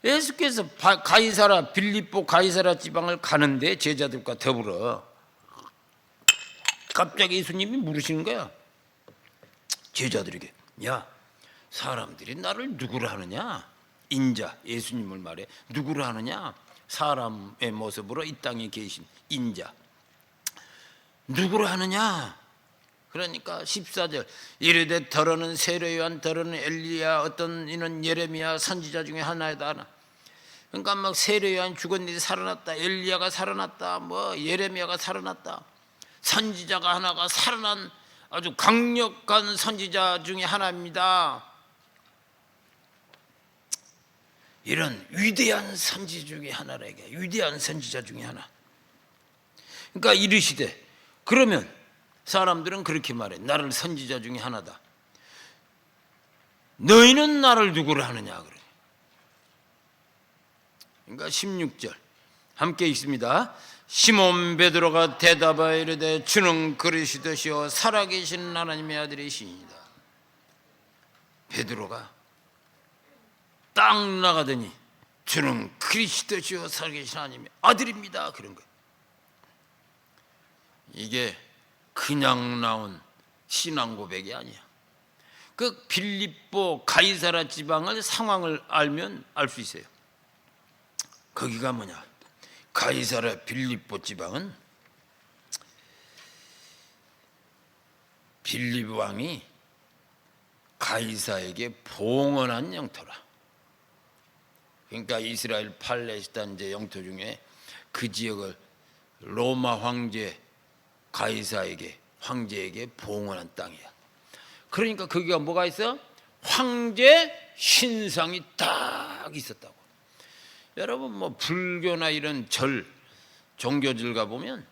예수께서 가이사라 빌립보 가이사라 지방을 가는데 제자들과 더불어 갑자기 예수님이 물으시는 거야. 제자들에게 야 사람들이 나를 누구라 하느냐. 인자 예수님을 말해 누구라 하느냐. 사람의 모습으로 이 땅에 계신 인자 누구라 하느냐. 그러니까 14절 이르되 더러는 세례요한 더러는 엘리야 어떤 이는 예레미야 선지자 중에 하나이다 하나. 그러니까 막 세례요한 죽었는데 살아났다, 엘리야가 살아났다, 뭐 예레미야가 살아났다, 선지자가 하나가 살아난 아주 강력한 선지자 중에 하나입니다. 이런 위대한 선지 중에 하나에게 위대한 선지자 중에 하나. 그러니까 이르시되 그러면 사람들은 그렇게 말해. 나를 선지자 중에 하나다. 너희는 나를 누구를 하느냐 그래. 그러니까 16절 함께 읽습니다. 시몬 베드로가 대답하여 이르되 주는 그리스도시요 살아계신 하나님의 아들이시니이다. 베드로가 딱 나가더니 주는 그리스도시요 살아계신 하나님의 아들입니다 그런 거예요. 이게 그냥 나온 신앙 고백이 아니야. 그 빌립보 가이사라 지방을 상황을 알면 알 수 있어요. 거기가 뭐냐? 가이사라 빌립보 지방은 빌립 왕이 가이사에게 봉헌한 영토라. 그러니까 이스라엘 팔레스타인 영토 중에 그 지역을 로마 황제 가이사에게 황제에게 봉헌한 땅이야. 그러니까 거기가 뭐가 있어? 황제 신상이 딱 있었다고. 여러분 뭐 불교나 이런 절 종교들 가 보면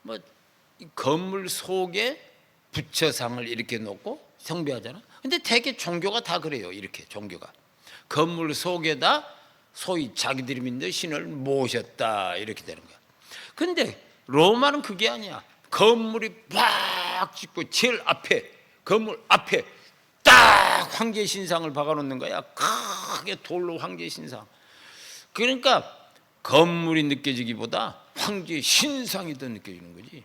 뭐 건물 속에 부처상을 이렇게 놓고 숭배하잖아. 근데 대개 종교가 다 그래요. 이렇게 종교가 건물 속에다 소위 자기들이 믿는 신을 모셨다 이렇게 되는 거야. 근데 로마는 그게 아니야. 건물이 막 짓고 제일 앞에 건물 앞에 딱 황제 신상을 박아놓는 거야. 크게 돌로 황제 신상. 그러니까 건물이 느껴지기보다 황제 신상이 더 느껴지는 거지.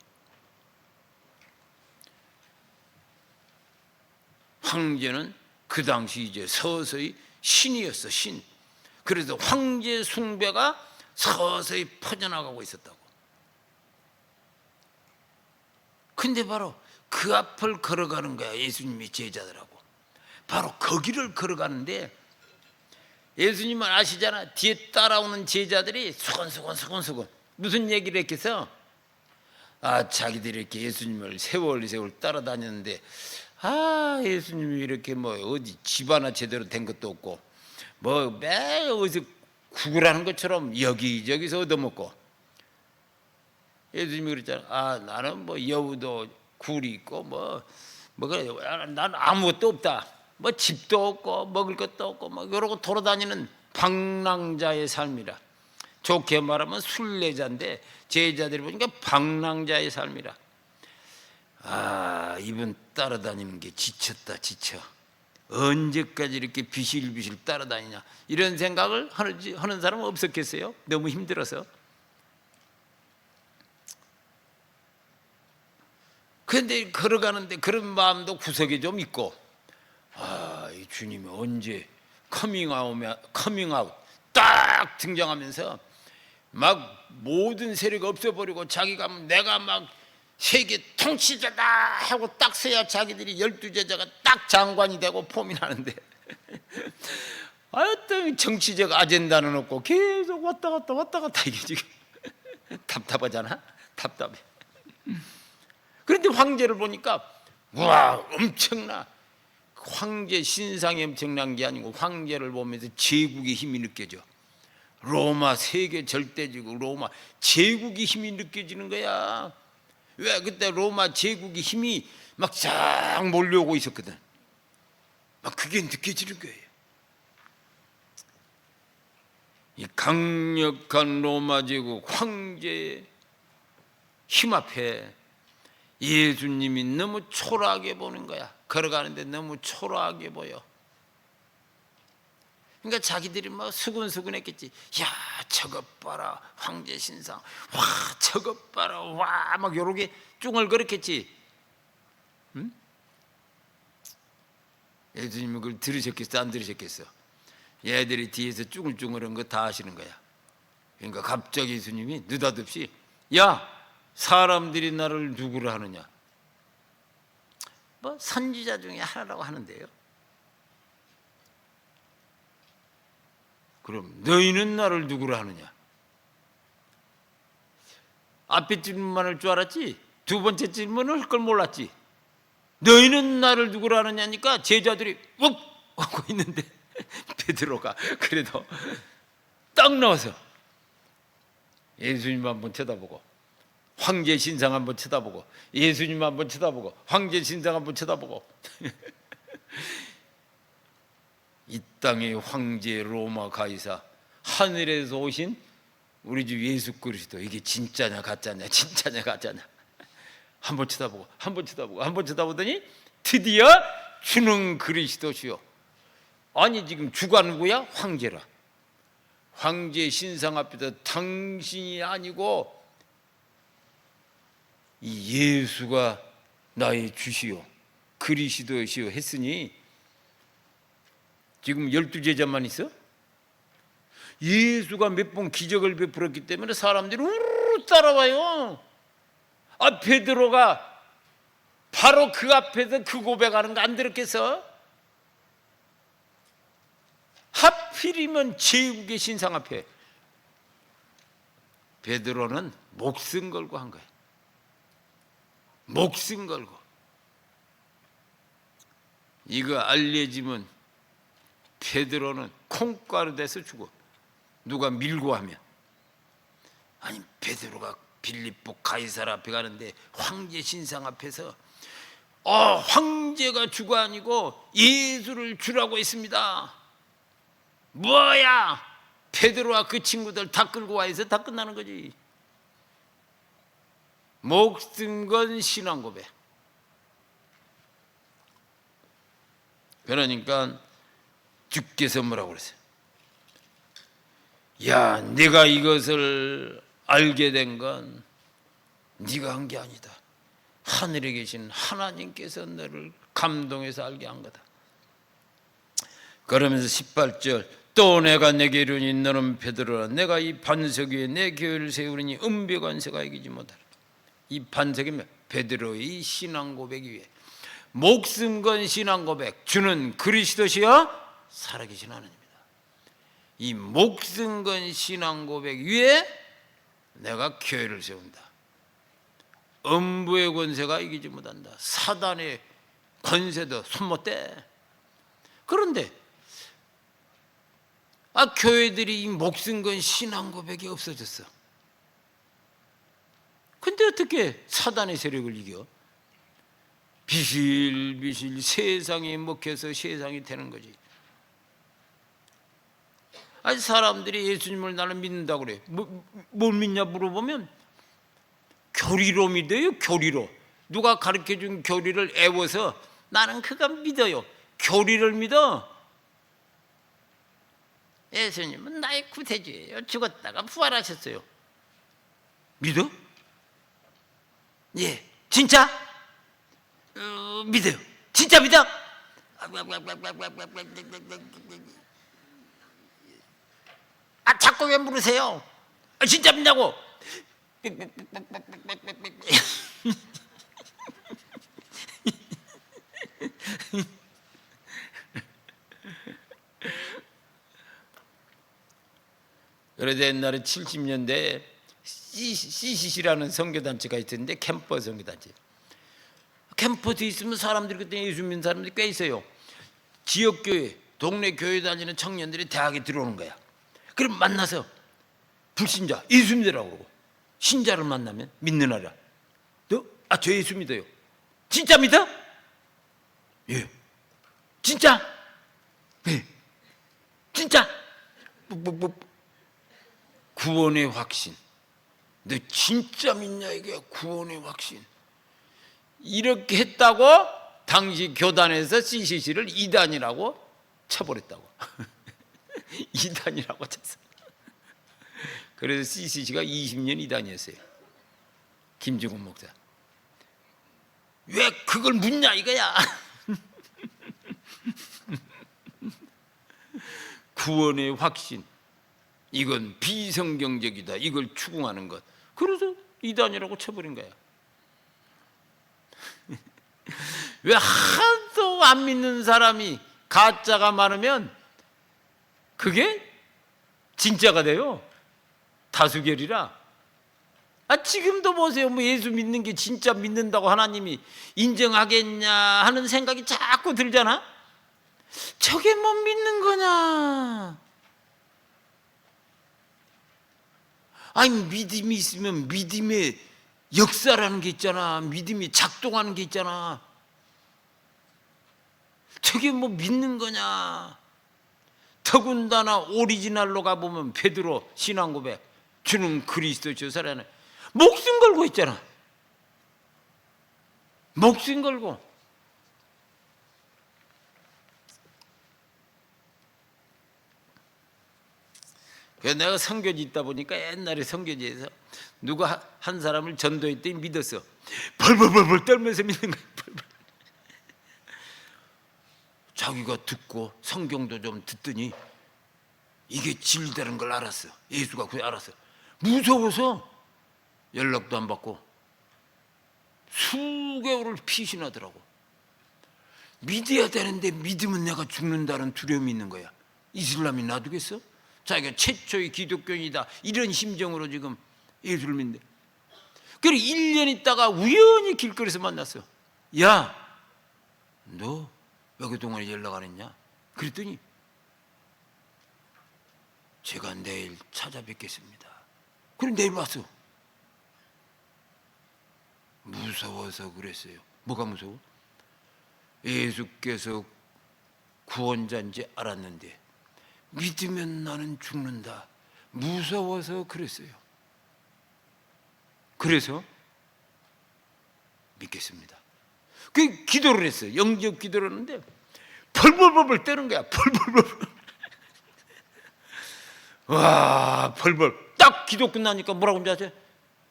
황제는 그 당시 이제 서서히 신이었어, 신. 그래서 황제 숭배가 서서히 퍼져나가고 있었다고. 근데 바로 그 앞을 걸어가는 거야, 예수님의 제자들하고. 바로 거기를 걸어가는데 예수님은 아시잖아. 뒤에 따라오는 제자들이 수건수건 무슨 얘기를 했겠어? 자기들이 이렇게 예수님을 세월 따라다녔는데 예수님이 이렇게 뭐 어디 집 하나 제대로 된 것도 없고 뭐 매일 어디서 구걸하는 것처럼 여기저기서 얻어먹고. 예수님이 그랬잖아. 나는 뭐 여우도 굴이 있고 뭐 그래. 난 아무것도 없다. 뭐 집도 없고 먹을 것도 없고 뭐 이러고 돌아다니는 방랑자의 삶이라. 좋게 말하면 순례자인데 제자들이 보니까 방랑자의 삶이라. 이분 따라다니는 게 지쳤다, 지쳐. 언제까지 이렇게 비실비실 따라다니냐 이런 생각을 하는 사람은 없었겠어요? 너무 힘들어서. 그런데 걸어가는데 그런 마음도 구석에 좀 있고, 이 주님이 언제 커밍아웃 딱 등장하면서 막 모든 세력이 없어버리고 자기가 내가 막 세계 통치자다 하고 딱 서야 자기들이 12제자가 딱 장관이 되고 포민하는데 어떤 정치적 아젠다는 없고 계속 왔다 갔다 이게 지금 답답하잖아. 답답해. 그런데 황제를 보니까 와 엄청나. 황제 신상이 엄청난 게 아니고 황제를 보면서 제국의 힘이 느껴져. 로마 세계 절대지국 로마 제국의 힘이 느껴지는 거야. 왜? 그때 로마 제국의 힘이 막 쫙 몰려오고 있었거든. 막 그게 느껴지는 거예요. 이 강력한 로마 제국 황제의 힘 앞에 예수님이 너무 초라하게 보는 거야. 걸어가는데 너무 초라하게 보여. 그러니까 자기들이 막 수근수근했겠지. 야, 저것 봐라, 황제 신상. 와, 저것 봐라. 와, 막 요렇게 쭝얼거렸겠지. 응? 예수님은 그걸 들으셨겠어, 안 들으셨겠어? 얘들이 뒤에서 쭈글쭈글한 거 다 하시는 거야. 그러니까 갑자기 예수님이 느닷없이, 야, 사람들이 나를 누구라 하느냐? 뭐 선지자 중에 하나라고 하는데요. 그럼 너희는 나를 누구라 하느냐? 앞에 질문만 할 줄 알았지, 두 번째 질문을 할 걸 몰랐지. 너희는 나를 누구라 하느냐니까 제자들이 욱 하고 있는데 베드로가 그래도 딱 나와서 예수님 한번 쳐다보고, 황제 신상 한번 쳐다보고, 예수님 한번 쳐다보고, 황제 신상 한번 쳐다보고 이 땅의 황제 로마 가이사, 하늘에서 오신 우리 주 예수 그리스도, 이게 진짜냐 가짜냐, 진짜냐 가짜냐 한번 쳐다보고, 한번 쳐다보고, 한번 쳐다보더니 드디어 주는 그리스도시요. 아니 지금 주가 누구야? 황제라. 황제 신상 앞에서 당신이 아니고 이 예수가 나의 주시요 그리스도시요 했으니, 지금 12제자만 있어? 예수가 몇 번 기적을 베풀었기 때문에 사람들이 우르르 따라와요. 아, 베드로가 바로 그 앞에서 그 고백하는 거 안 들었겠어? 하필이면 제국의 신상 앞에 베드로는 목숨 걸고 한 거야. 목숨 걸고. 이거 알려지면 베드로는 콩가루 돼서 죽어. 누가 밀고 하면. 아니, 베드로가 빌립보 가이사라 앞에 가는데 황제 신상 앞에서 황제가 주가 아니고 예수를 주라고 했습니다. 뭐야? 베드로와 그 친구들 다 끌고 와 있어. 다 끝나는 거지. 목숨 건 신앙 고백. 그러니까 주께서 뭐라고 그랬어요? 야, 네가 이것을 알게 된 건 네가 한 게 아니다. 하늘에 계신 하나님께서 너를 감동해서 알게 한 거다. 그러면서 18절, 또 내가 내게 이르니 너는 베드로라. 내가 이 반석 위에 내 교회를 세우리니 은배관세가 이기지 못하라. 이 반석이면 베드로의 신앙 고백 위에 목숨 건 신앙 고백, 주는 그리스도시여 살아계신 하나님이다. 이 목숨 건 신앙 고백 위에 내가 교회를 세운다. 음부의 권세가 이기지 못한다. 사단의 권세도 손 못 대. 그런데 교회들이 이 목숨 건 신앙 고백이 없어졌어. 근데 어떻게 사단의 세력을 이겨? 비실비실 세상에 먹혀서 세상이 되는 거지. 아니, 사람들이 예수님을 나는 믿는다고 그래. 뭘 믿냐 물어보면 교리로 믿어요. 교리로. 누가 가르쳐준 교리를 애워서 나는 그거 믿어요. 교리를 믿어. 예수님은 나의 구세주예요. 죽었다가 부활하셨어요. 믿어? 예. 진짜? 믿어요. 진짜 믿어? 자꾸 왜 물으세요? 진짜 믿냐고? 그래서 옛날에 70년대에 CCC라는 선교단체가 있었는데, 캠퍼 선교단체. 캠퍼스 있으면 사람들이, 그때 예수 믿는 사람들이 꽤 있어요. 지역교회, 동네 교회 다니는 청년들이 대학에 들어오는 거야. 그럼 만나서 불신자, 예수 믿으라고 그러고, 신자를 만나면 믿는 아라. 너? 저 예수 믿어요. 진짜 믿어? 예. 진짜? 예. 진짜? 구원의 확신. 너 진짜 믿냐 이게 구원의 확신. 이렇게 했다고 당시 교단에서 CCC를 이단이라고 쳐버렸다고. 이단이라고 쳤어. 그래서 CCC가 20년 이단이었어요. 김중훈 목사. 왜 그걸 묻냐 이거야. 구원의 확신. 이건 비성경적이다. 이걸 추궁하는 것. 그래서 이단이라고 쳐버린 거야. 왜 하도 안 믿는 사람이 가짜가 많으면 그게 진짜가 돼요. 다수결이라. 지금도 보세요. 뭐 예수 믿는 게 진짜 믿는다고 하나님이 인정하겠냐 하는 생각이 자꾸 들잖아. 저게 뭐 믿는 거냐. 아니 믿음이 있으면 믿음의 역사라는 게 있잖아. 믿음이 작동하는 게 있잖아. 저게 뭐 믿는 거냐. 더군다나 오리지널로 가보면 베드로 신앙고백, 주는 그리스도 저 살아내. 목숨 걸고 있잖아. 목숨 걸고. 그래서 내가 선교지 있다 보니까 옛날에 선교지에서 누가 한 사람을 전도했더니 믿었어. 벌벌벌벌 떨면서 믿는 거야. 벌벌. 자기가 듣고 성경도 좀 듣더니 이게 진리다는 걸 알았어. 예수가 그걸 알았어. 무서워서 연락도 안 받고 수개월을 피신하더라고. 믿어야 되는데 믿으면 내가 죽는다는 두려움이 있는 거야. 이슬람이 놔두겠어? 자기가 최초의 기독교인이다 이런 심정으로 지금 예수를 믿는데. 그래 1년 있다가 우연히 길거리에서 만났어. 야, 너 왜 그동안에 연락 안 했냐? 그랬더니 제가 내일 찾아뵙겠습니다. 그럼 내일 왔어. 무서워서 그랬어요. 뭐가 무서워? 예수께서 구원자인지 알았는데 믿으면 나는 죽는다. 무서워서 그랬어요. 그래서 믿겠습니다. 그 기도를 했어요. 영접 기도를 했는데 벌벌벌벌 떠는 거야. 벌벌벌. 와, 벌벌. 딱 기도 끝나니까 뭐라고 하지?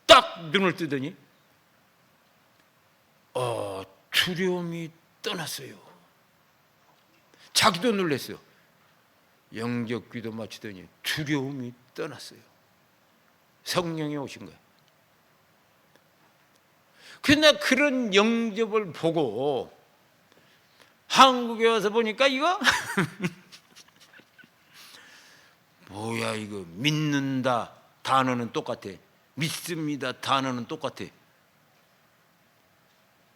딱 눈을 뜨더니 두려움이 떠났어요. 자기도 놀랐어요. 영접 기도 마치더니 두려움이 떠났어요. 성령이 오신 거예요. 그런데 그런 영접을 보고 한국에 와서 보니까 이거 뭐야 이거. 믿는다 단어는 똑같아. 믿습니다 단어는 똑같아.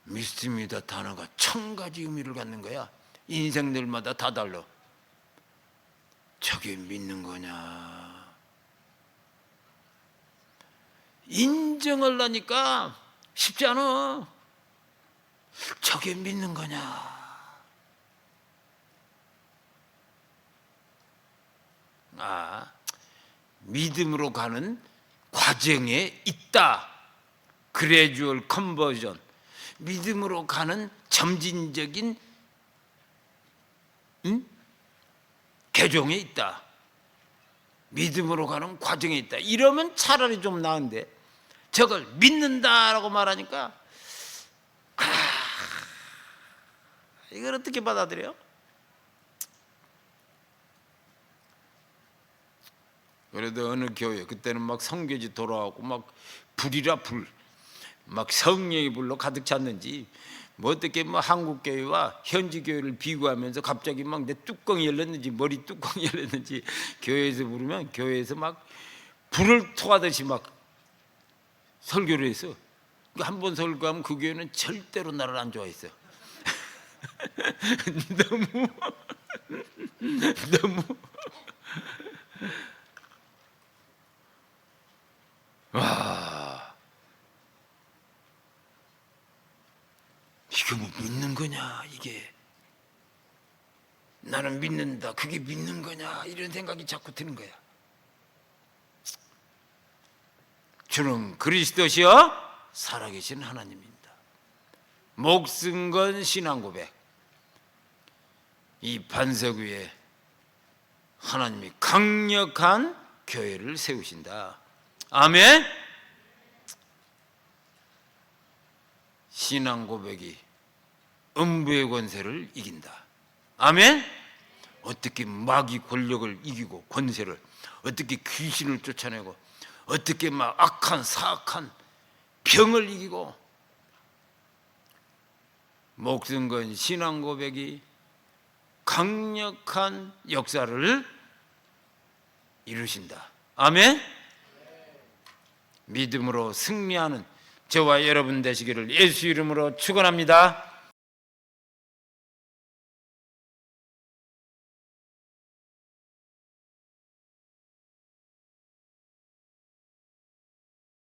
믿습니다 단어가 1000가지 의미를 갖는 거야. 인생들마다 다 달라. 저게 믿는 거냐. 인정을 하니까 쉽지 않아. 저게 믿는 거냐. 믿음으로 가는 과정에 있다. 그레주얼 컨버전. 믿음으로 가는 점진적인 개종에 있다. 믿음으로 가는 과정에 있다. 이러면 차라리 좀 나은데 저걸 믿는다라고 말하니까 이걸 어떻게 받아들여요? 그래도 어느 교회 그때는 막 성교지 돌아오고 막 불이라 불, 막 성령의 불로 가득 찼는지 뭐 어떻게 뭐 한국 교회와 현지 교회를 비교하면서 갑자기 막 내 뚜껑이 열렸는지 머리 뚜껑이 열렸는지 교회에서 부르면 교회에서 막 불을 토하듯이 막 설교를 했어. 한 번 설교하면 그 교회는 절대로 나를 안 좋아했어. 너무 와, 이게 뭐 믿는 거냐 이게. 나는 믿는다. 그게 믿는 거냐 이런 생각이 자꾸 드는 거야. 주는 그리스도시여 살아계신 하나님입니다. 목숨 건 신앙 고백. 이 반석 위에 하나님이 강력한 교회를 세우신다. 아멘. 신앙 고백이 음부의 권세를 이긴다. 아멘. 어떻게 마귀 권력을 이기고 권세를, 어떻게 귀신을 쫓아내고, 어떻게 막 악한 사악한 병을 이기고, 목숨 건 신앙 고백이 강력한 역사를 이루신다. 아멘. 믿음으로 승리하는 저와 여러분 되시기를 예수 이름으로 축원합니다.